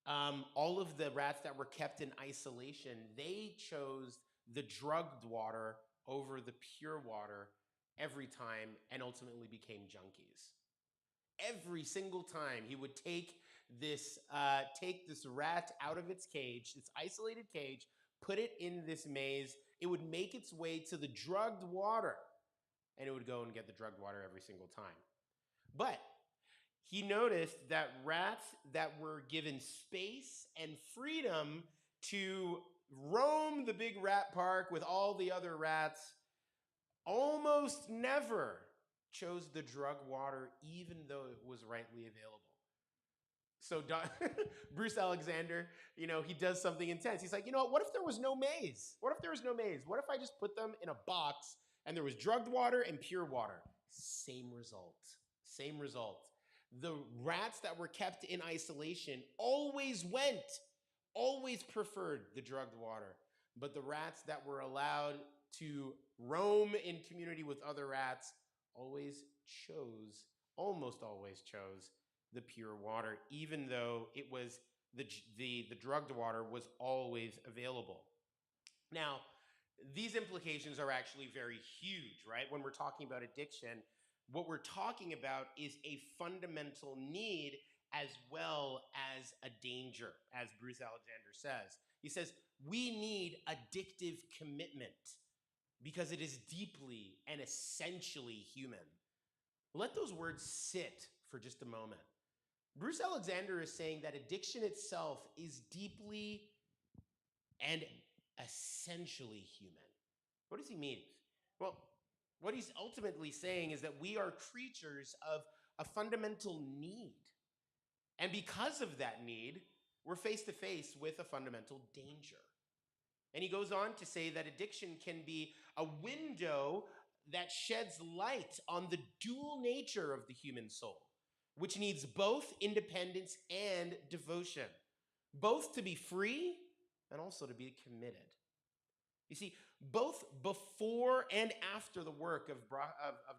all of the rats that were kept in isolation, they chose the drugged water over the pure water every time and ultimately became junkies. Every single time he would take this rat out of its cage, its isolated cage, put it in this maze. It would make its way to the drugged water, and it would go and get the drugged water every single time. But he noticed that rats that were given space and freedom to roam the big rat park with all the other rats almost never chose the drug water, even though it was rightly available. So Bruce Alexander, he does something intense. He's like, what if there was no maze? What if there was no maze? What if I just put them in a box and there was drugged water and pure water? Same result. Same result. The rats that were kept in isolation always preferred the drugged water. But the rats that were allowed to roam in community with other rats almost always chose the pure water, even though it was the drugged water was always available. Now, these implications are actually very huge, right? When we're talking about addiction, what we're talking about is a fundamental need as well as a danger, as Bruce Alexander says. He says, we need addictive commitment because it is deeply and essentially human. Let those words sit for just a moment. Bruce Alexander is saying that addiction itself is deeply and essentially human. What does he mean? Well, what he's ultimately saying is that we are creatures of a fundamental need. And because of that need, we're face to face with a fundamental danger. And he goes on to say that addiction can be a window that sheds light on the dual nature of the human soul, which needs both independence and devotion, both to be free and also to be committed. You see, both before and after the work of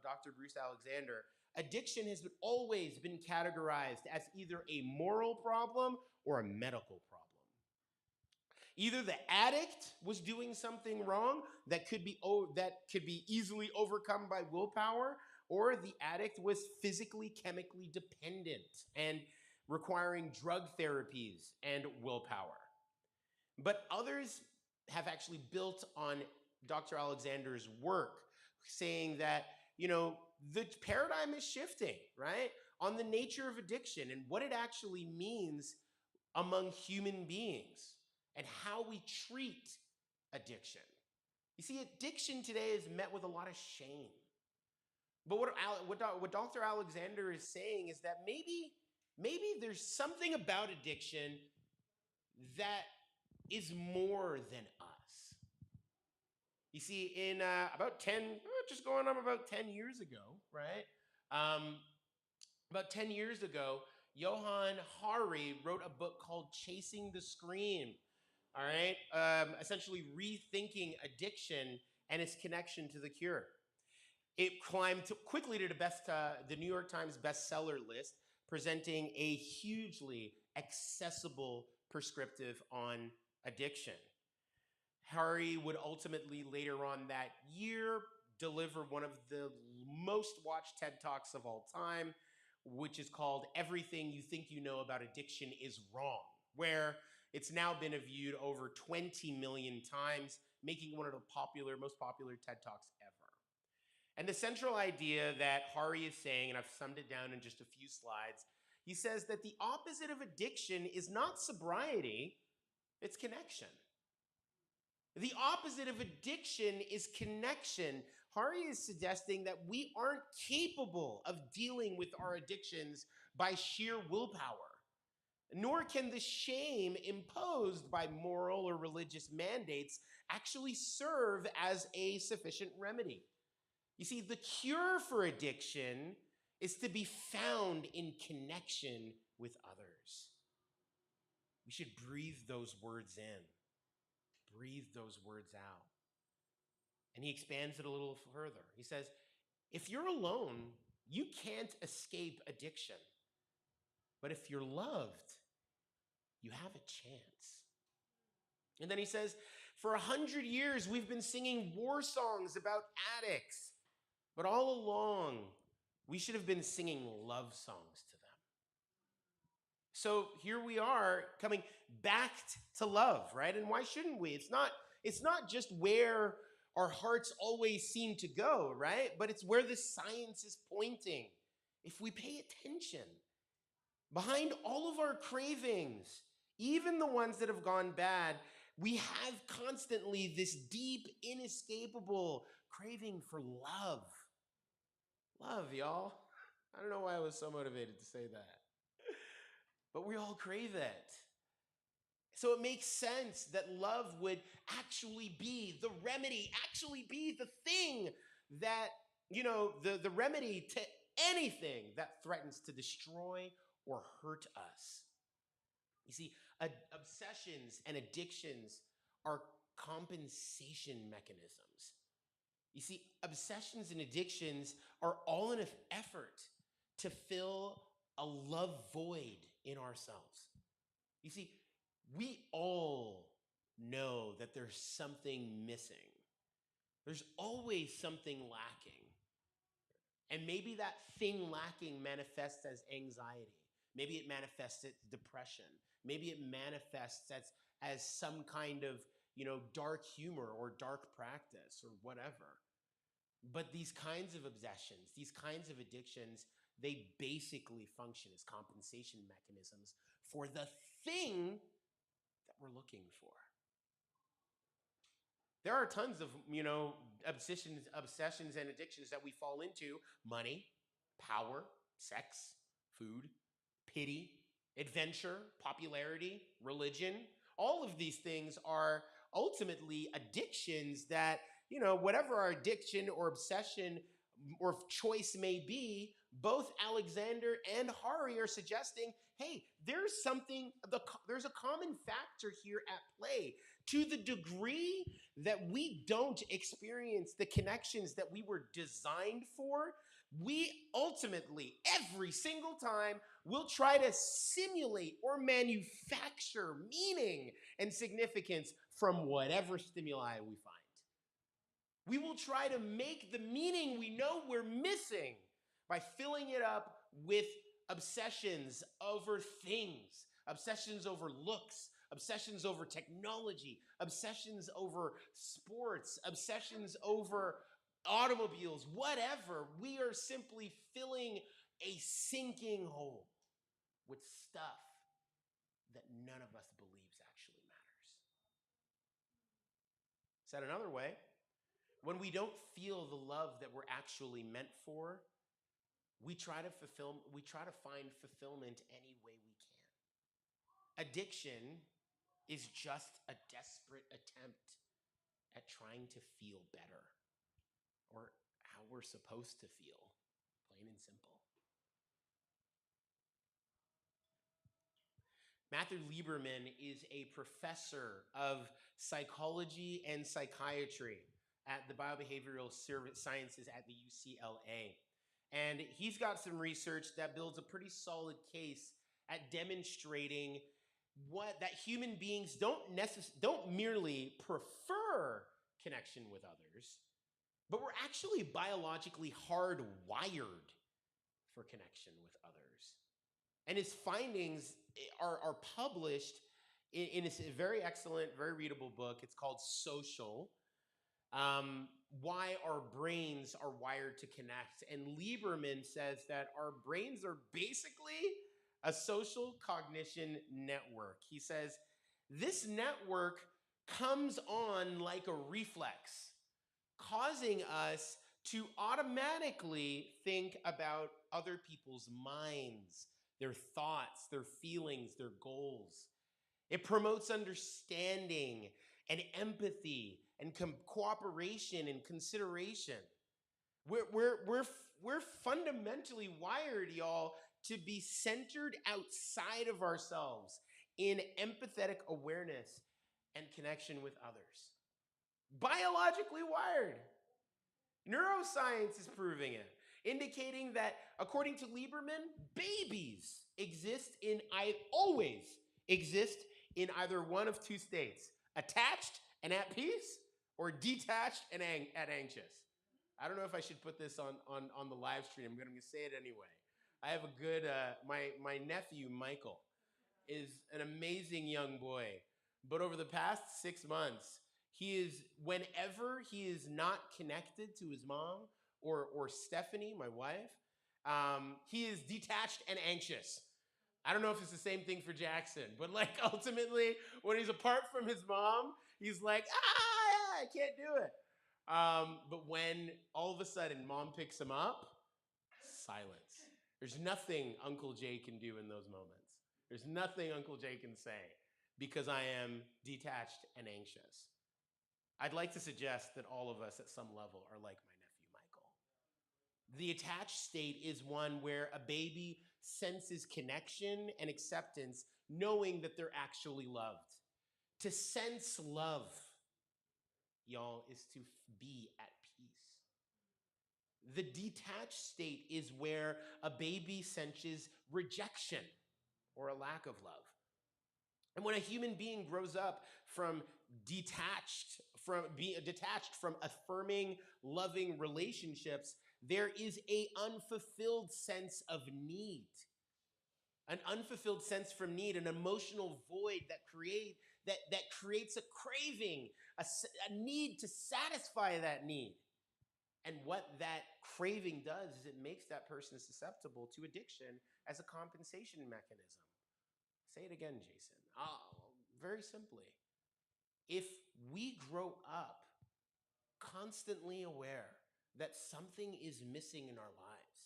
Dr. Bruce Alexander, addiction has always been categorized as either a moral problem or a medical problem. Either the addict was doing something wrong that could be easily overcome by willpower, or the addict was physically, chemically dependent and requiring drug therapies and willpower. But others have actually built on Dr. Alexander's work, saying that, the paradigm is shifting, right, on the nature of addiction and what it actually means among human beings and how we treat addiction. You see, addiction today is met with a lot of shame. But what Dr. Alexander is saying is that maybe there's something about addiction that is more than us. You see, in about 10 years ago, right? About 10 years ago, Johann Hari wrote a book called Chasing the Scream, all right? Essentially rethinking addiction and its connection to the cure. It climbed quickly to the New York Times bestseller list, presenting a hugely accessible prescriptive on addiction. Hari would ultimately later on that year deliver one of the most watched TED Talks of all time, which is called Everything You Think You Know About Addiction Is Wrong, where it's now been viewed over 20 million times, making one of the most popular TED Talks ever. And the central idea that Hari is saying, and I've summed it down in just a few slides, he says that the opposite of addiction is not sobriety, it's connection. The opposite of addiction is connection. Hari is suggesting that we aren't capable of dealing with our addictions by sheer willpower, nor can the shame imposed by moral or religious mandates actually serve as a sufficient remedy. You see, the cure for addiction is to be found in connection with others. We should breathe those words in. Breathe those words out. And he expands it a little further. He says, if you're alone, you can't escape addiction. But if you're loved, you have a chance. And then he says, for 100 years, we've been singing war songs about addicts. But all along, we should have been singing love songs to them. So here we are coming back to love, right? And why shouldn't we? It's not just where our hearts always seem to go, right? But it's where the science is pointing. If we pay attention, behind all of our cravings, even the ones that have gone bad, we have constantly this deep, inescapable craving for love. Love, y'all. I don't know why I was so motivated to say that. but we all crave it. So it makes sense that love would actually be the remedy, actually be the thing that, the remedy to anything that threatens to destroy or hurt us. You see, obsessions and addictions are compensation mechanisms. You see, obsessions and addictions are all in an effort to fill a love void in ourselves. You see, we all know that there's something missing. There's always something lacking. And maybe that thing lacking manifests as anxiety. Maybe it manifests as depression. Maybe it manifests as some kind of, dark humor or dark practice or whatever. But these kinds of obsessions, these kinds of addictions, they basically function as compensation mechanisms for the thing that we're looking for. There are tons of, obsessions and addictions that we fall into: money, power, sex, food, pity, adventure, popularity, religion. All of these things are ultimately addictions that, whatever our addiction or obsession or choice may be, both Alexander and Hari are suggesting, hey, there's a common factor here at play. To the degree that we don't experience the connections that we were designed for, we ultimately, every single time, will try to simulate or manufacture meaning and significance from whatever stimuli we find. We will try to make the meaning we know we're missing by filling it up with obsessions over things, obsessions over looks, obsessions over technology, obsessions over sports, obsessions over automobiles, whatever. We are simply filling a sinking hole with stuff that none of us believes actually matters. Said another way, when we don't feel the love that we're actually meant for, we try to find fulfillment any way we can. Addiction is just a desperate attempt at trying to feel better, or how we're supposed to feel, plain and simple. Matthew Lieberman is a professor of psychology and psychiatry at the Biobehavioral Sciences at the UCLA. And he's got some research that builds a pretty solid case at demonstrating that human beings don't merely prefer connection with others, but we're actually biologically hardwired for connection with others. And his findings are published in a very excellent, very readable book. It's called Social: Why Our Brains Are Wired to Connect. And Lieberman says that our brains are basically a social cognition network. He says this network comes on like a reflex, causing us to automatically think about other people's minds, their thoughts, their feelings, their goals. It promotes understanding and empathy and cooperation and consideration. We're fundamentally wired, y'all, to be centered outside of ourselves in empathetic awareness and connection with others. Biologically wired. Neuroscience is proving it, indicating that, according to Lieberman, babies always exist in either one of two states: attached and at peace, or detached and anxious. I don't know if I should put this on the live stream. I'm going to say it anyway. I have a good, my nephew, Michael, is an amazing young boy. But over the past 6 months, whenever he is not connected to his mom or Stephanie, my wife, he is detached and anxious. I don't know if it's the same thing for Jackson, but ultimately, when he's apart from his mom, he's like, I can't do it. But when all of a sudden mom picks him up, silence. There's nothing Uncle Jay can do in those moments. There's nothing Uncle Jay can say because I am detached and anxious. I'd like to suggest that all of us at some level are like my nephew Michael. The attached state is one where a baby senses connection and acceptance, knowing that they're actually loved. To sense love, y'all, is to be at peace. The detached state is where a baby senses rejection or a lack of love. And when a human being grows up from detached from affirming, loving relationships, there is a unfulfilled sense of need. An unfulfilled sense from need, an emotional void that creates a craving, a need to satisfy that need. And what that craving does is it makes that person susceptible to addiction as a compensation mechanism. Say it again, Jason. Very simply, if we grow up constantly aware that something is missing in our lives,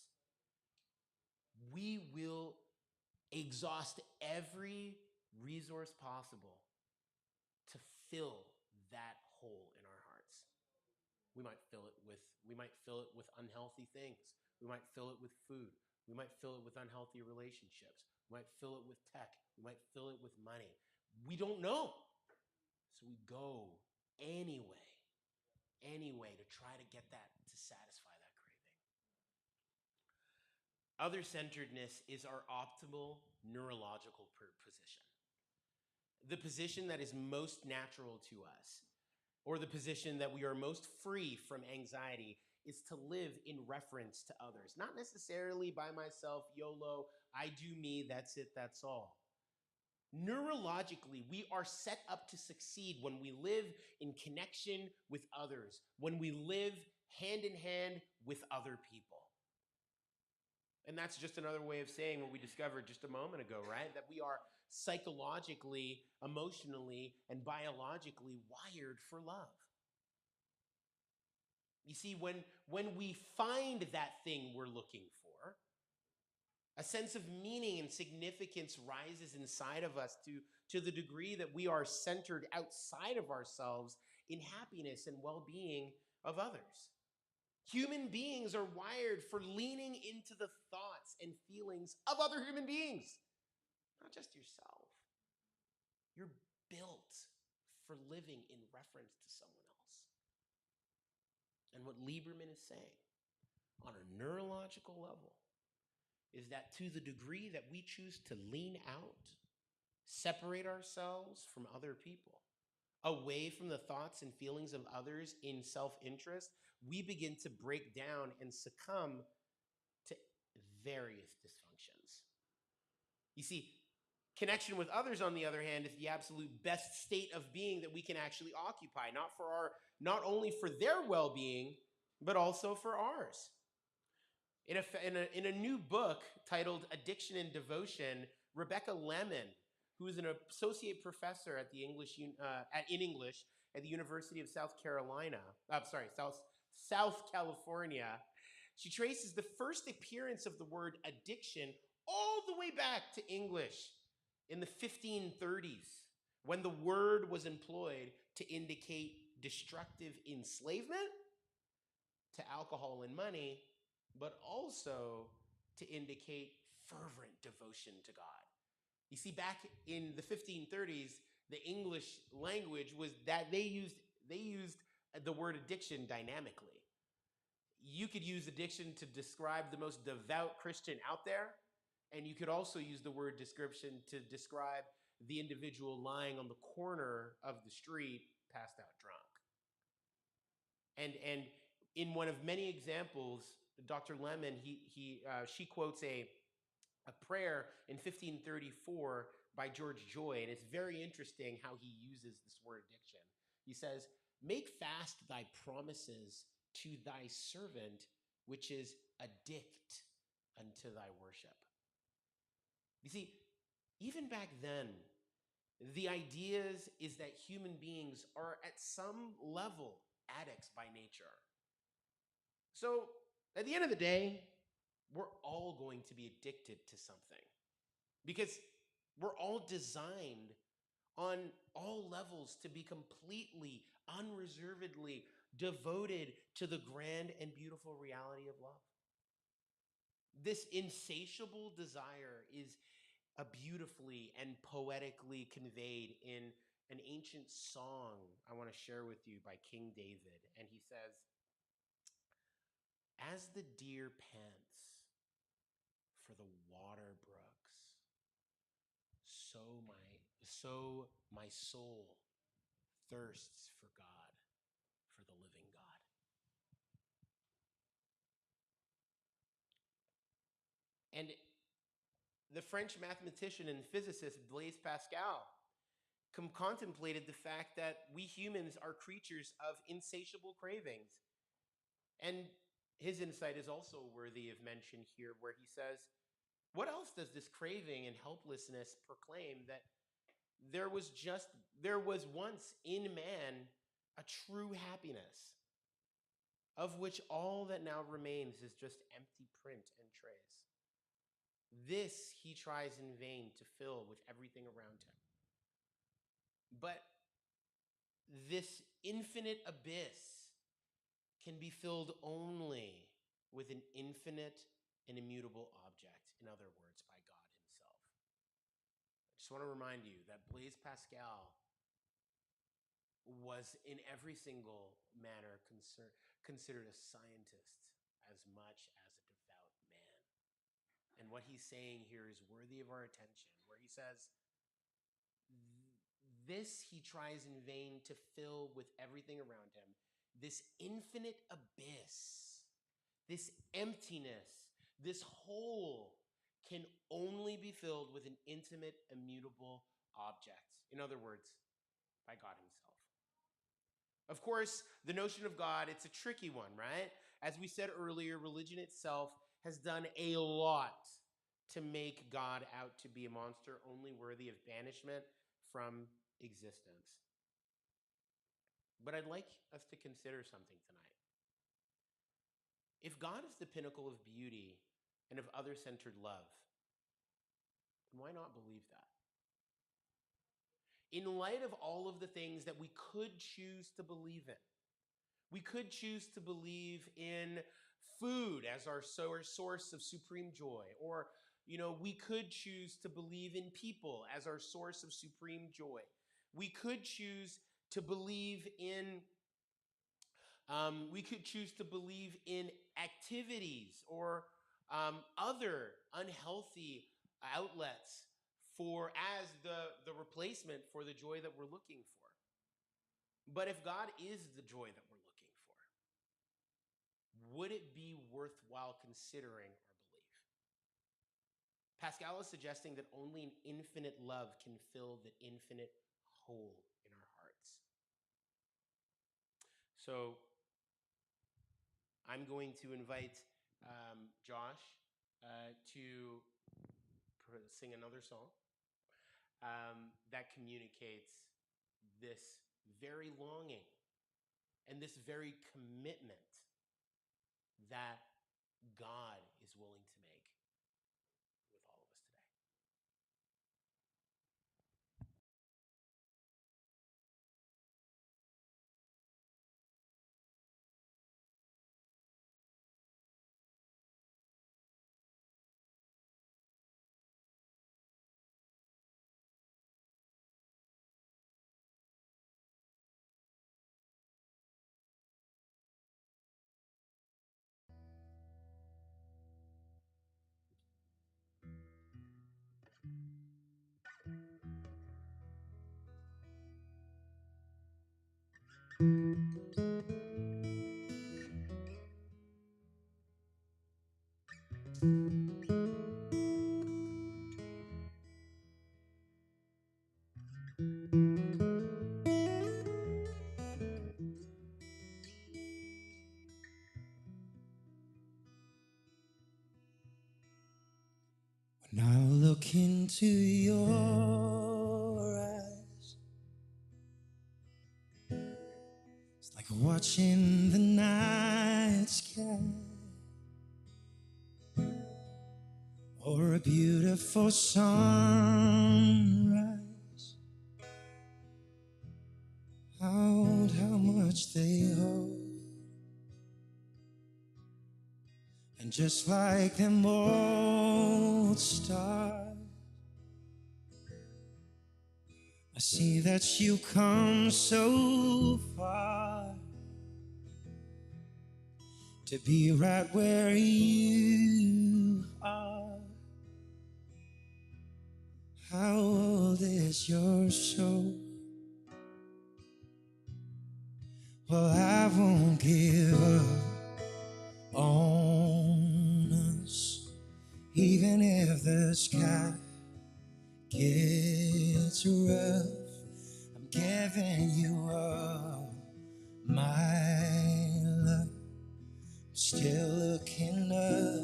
we will exhaust every resource possible to fill that hole in our hearts. We might fill it with unhealthy things. We might fill it with food. We might fill it with unhealthy relationships. We might fill it with tech. We might fill it with money. We don't know. So we go anyway to try to get that, to satisfy that craving. Other-centeredness is our optimal neurological position. The position that is most natural to us, or the position that we are most free from anxiety, is to live in reference to others. Not necessarily by myself, YOLO, I do me, that's it, that's all. Neurologically, we are set up to succeed when we live in connection with others, when we live hand in hand with other people. And that's just another way of saying what we discovered just a moment ago, right? That we are psychologically, emotionally, and biologically wired for love. You see, when we find that thing we're looking for, a sense of meaning and significance rises inside of us to the degree that we are centered outside of ourselves in happiness and well-being of others. Human beings are wired for leaning into the thoughts and feelings of other human beings, not just yourself. You're built for living in reference to someone else. And what Lieberman is saying on a neurological level is that to the degree that we choose to lean out, separate ourselves from other people, away from the thoughts and feelings of others in self-interest, we begin to break down and succumb to various dysfunctions. You see, connection with others, on the other hand, is the absolute best state of being that we can actually occupy, not only for their well-being, but also for ours. In a new book titled Addiction and Devotion, Rebecca Lemon, who is an associate professor at the English at the University of South California, she traces the first appearance of the word addiction all the way back to English in the 1530s, when the word was employed to indicate destructive enslavement to alcohol and money, but also to indicate fervent devotion to God. You see, back in the 1530s, the English language was that they used the word addiction dynamically. You could use addiction to describe the most devout Christian out there, and you could also use the word description to describe the individual lying on the corner of the street, passed out drunk. And in one of many examples, Dr. Lemon, she quotes a prayer in 1534 by George Joy, and it's very interesting how he uses this word addiction. He says, "Make fast thy promises to thy servant, which is addict unto thy worship." You see, even back then, the ideas is that human beings are at some level addicts by nature. So at the end of the day, we're all going to be addicted to something. Because We're all designed on all levels to be completely, unreservedly devoted to the grand and beautiful reality of love. This insatiable desire is beautifully and poetically conveyed in an ancient song I want to share with you by King David. And he says, "As the deer pants for the water brooks, so my soul thirsts for God, for the living God." And the French mathematician and physicist Blaise Pascal contemplated the fact that we humans are creatures of insatiable cravings. And his insight is also worthy of mention here, where he says, what else does this craving and helplessness proclaim? That there was once in man a true happiness, of which all that now remains is just empty print and trace. This he tries in vain to fill with everything around him. But this infinite abyss can be filled only with an infinite and immutable object, in other words, by God himself. I just want to remind you that Blaise Pascal was in every single manner considered a scientist as much as a devout man. And what he's saying here is worthy of our attention, where he says, this he tries in vain to fill with everything around him. This infinite abyss, this emptiness, this hole can only be filled with an intimate, immutable object. In other words, by God himself. Of course, the notion of God, it's a tricky one, right? As we said earlier, religion itself has done a lot to make God out to be a monster only worthy of banishment from existence. But I'd like us to consider something tonight. If God is the pinnacle of beauty and of other-centered love, then why not believe that? In light of all of the things that we could choose to believe in, we could choose to believe in food as our source of supreme joy, or we could choose to believe in people as our source of supreme joy. We could choose to believe in activities or other unhealthy outlets as the replacement for the joy that we're looking for. But if God is the joy that we're looking for, would it be worthwhile considering our belief? Pascal is suggesting that only an infinite love can fill the infinite hole in our hearts. So I'm going to invite Josh to sing another song that communicates this very longing and this very commitment that God is willing to make with all of us today. When I look into your eyes, it's like watching the night sky or a beautiful sunrise. How much they hold. And just like them old stars, I see that you come so far to be right where you are. How old is your soul? Well, I won't give up on us, even if the sky gets rough. I'm giving you all my love. Still looking up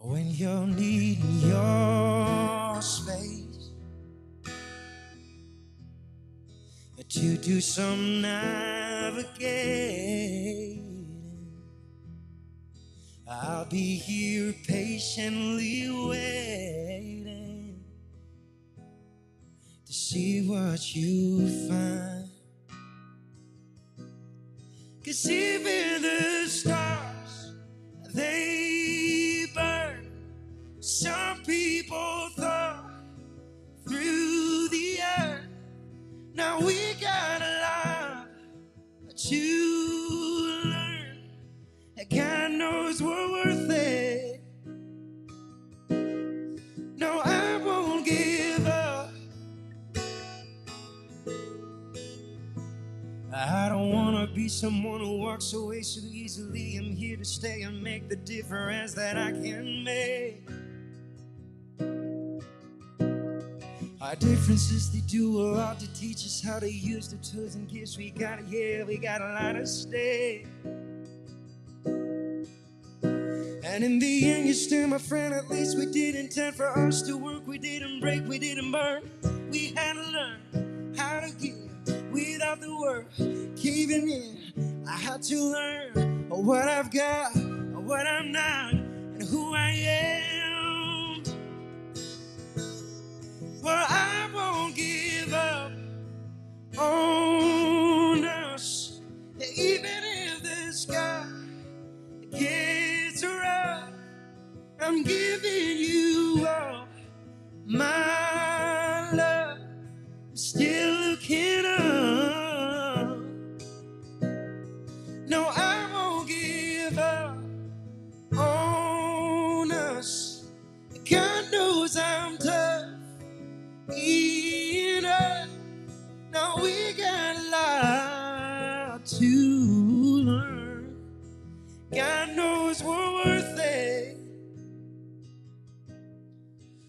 when you're needing your space to do some navigating. I'll be here patiently waiting to see what you find. 'Cause even the stars, they burn. Some people thought through the earth. Now we got a lot to learn. God knows we're worth it. No, I won't give up. I don't wanna be someone who walks away so easily. I'm here to stay and make the difference that I can make. Our differences, they do a lot to teach us how to use the tools and gifts we got. Yeah, we got a lot to stay. And in the end, you're still my friend. At least we did intend for us to work. We didn't break, we didn't burn. We had to learn how to give without the world caving in. I had to learn what I've got, what I'm not, and who I am. Well, I won't give up on us, even if the sky gets rough. I'm giving you all my love. I'm still looking up. No, I won't give up on us. God knows I'm tough enough. Now we got a lot to learn. God knows we're worth it.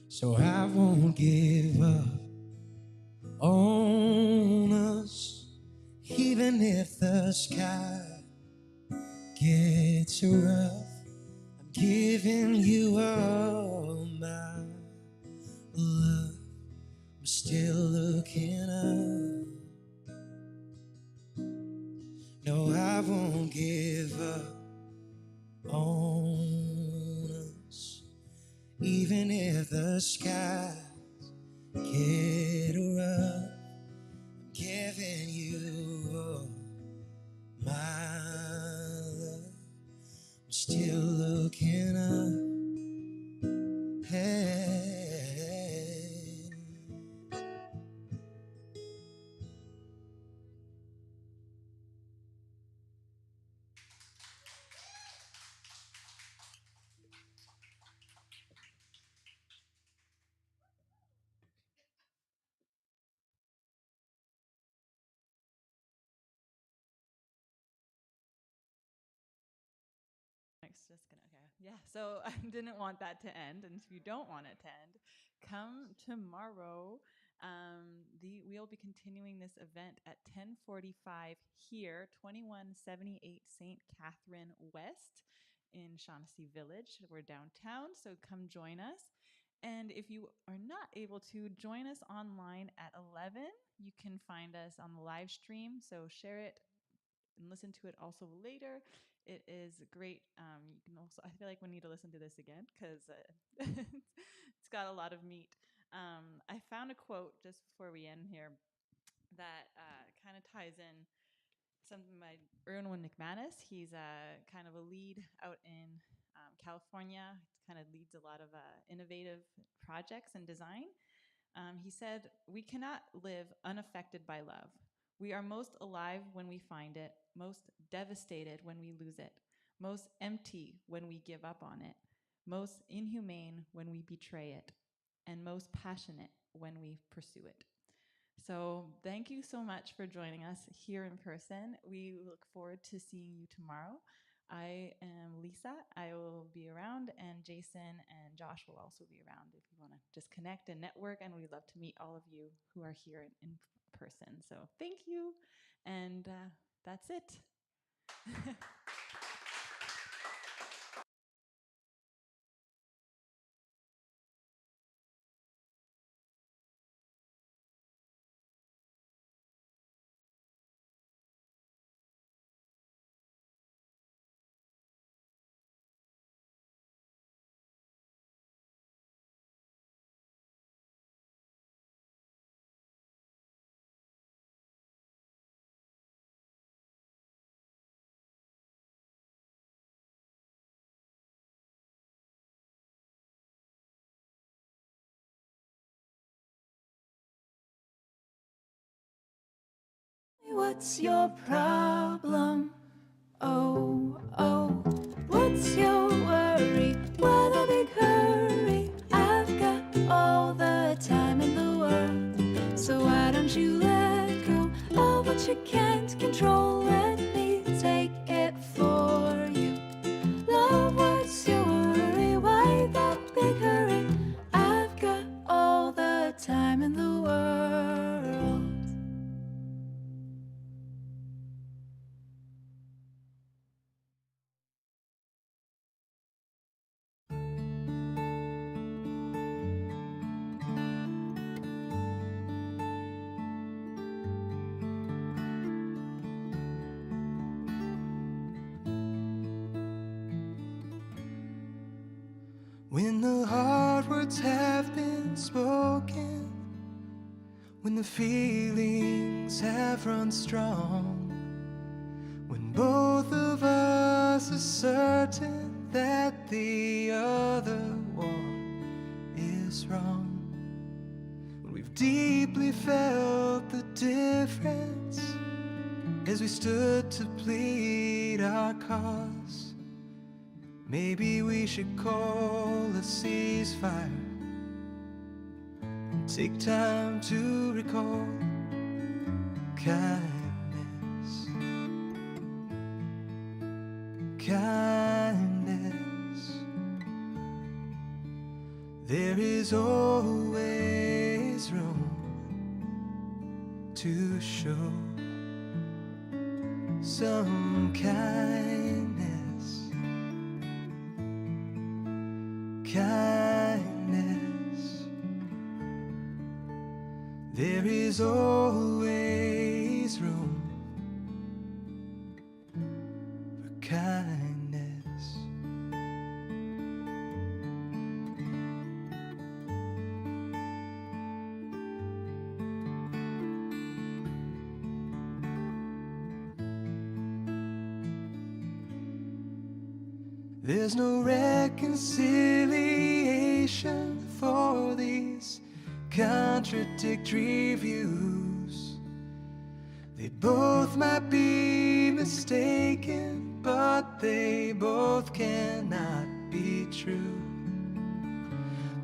So I won't give up on us, even if the sky gets rough. I'm giving you all my love. I'm still looking up. No, I won't give up on us, even if the sky get rough. I'm giving you all my love. I'm still looking up. Hey. Just gonna, okay. Yeah, so I didn't want that to end. And if you don't want it to end, come tomorrow. We'll be continuing this event at 10:45 here, 2178 St. Catherine West in Shaughnessy Village. We're downtown, so come join us. And if you are not able to join us online at 11, you can find us on the live stream. So share it and listen listen to it also later. It is great. You can also, I feel like we need to listen to this again because it's got a lot of meat. I found a quote just before we end here that kind of ties in something by Erwin McManus. He's kind of a lead out in California. Kind of leads a lot of innovative projects and design. He said, "We cannot live unaffected by love. We are most alive when we find it, most devastated when we lose it, most empty when we give up on it, most inhumane when we betray it, and most passionate when we pursue it." So thank you so much for joining us here in person. We look forward to seeing you tomorrow. I am Lisa. I will be around, and Jason and Josh will also be around if you want to just connect and network, and we'd love to meet all of you who are here in person. So thank you, and that's it. What's your problem? Oh, oh, what's your worry? What a big hurry. I've got all the time in the world. So why don't you let go of what you can't control? Let me take it for you. Love, what's your worry? Why that big hurry? I've got all the time in the world. When the hard words have been spoken, when the feelings have run strong, when both of us are certain that the other one is wrong, when we've deeply felt the difference as we stood to plead our cause, maybe we should call a ceasefire and take time to recall kindness, kindness. There is always room to show some kindness, kindness. There is always room for kindness. There's no reconciliation for these contradictory views. They both might be mistaken, but they both cannot be true.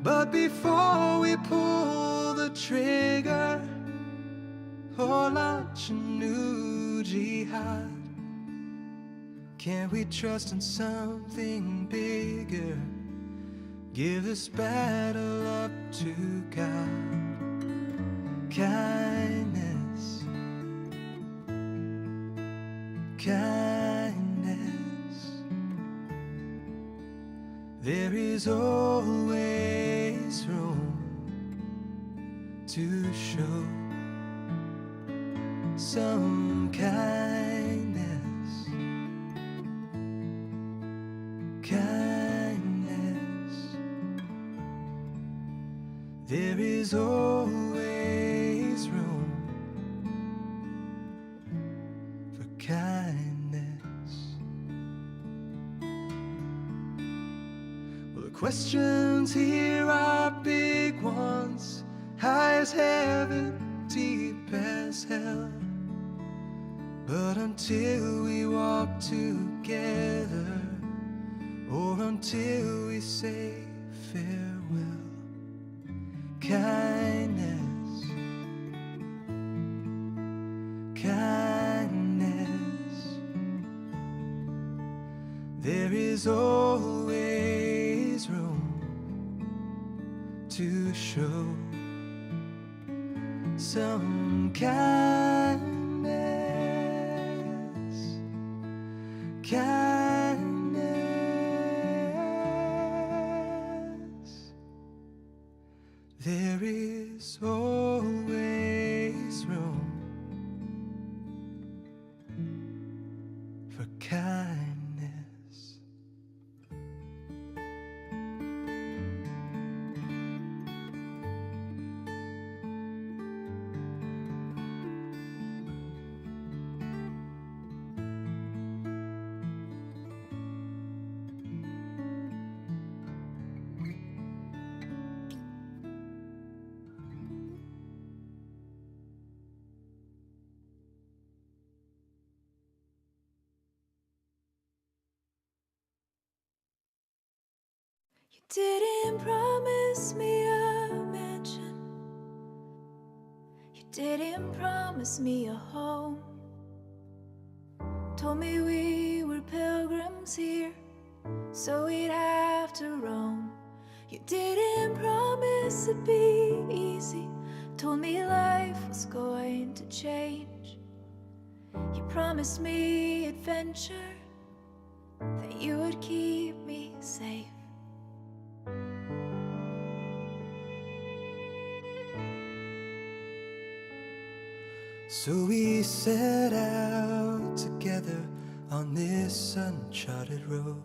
But before we pull the trigger or launch a new jihad, can't we trust in something bigger? Give this battle up to God. Kindness, kindness. There is always room to show some kindness, there is always room for kindness. Well, the questions here are big ones, high as heaven, deep as hell. But until we walk together, or until we say farewell, kindness, kindness, there is always room to show some kindness, kindness. There is always room for kindness. You didn't promise me a mansion. You didn't promise me a home. Told me we were pilgrims here, so we'd have to roam. You didn't promise it'd be easy. Told me life was going to change. You promised me adventure, that you would keep me safe. So we set out together on this uncharted road,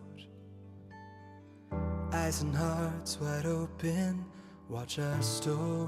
eyes and hearts wide open, watch our story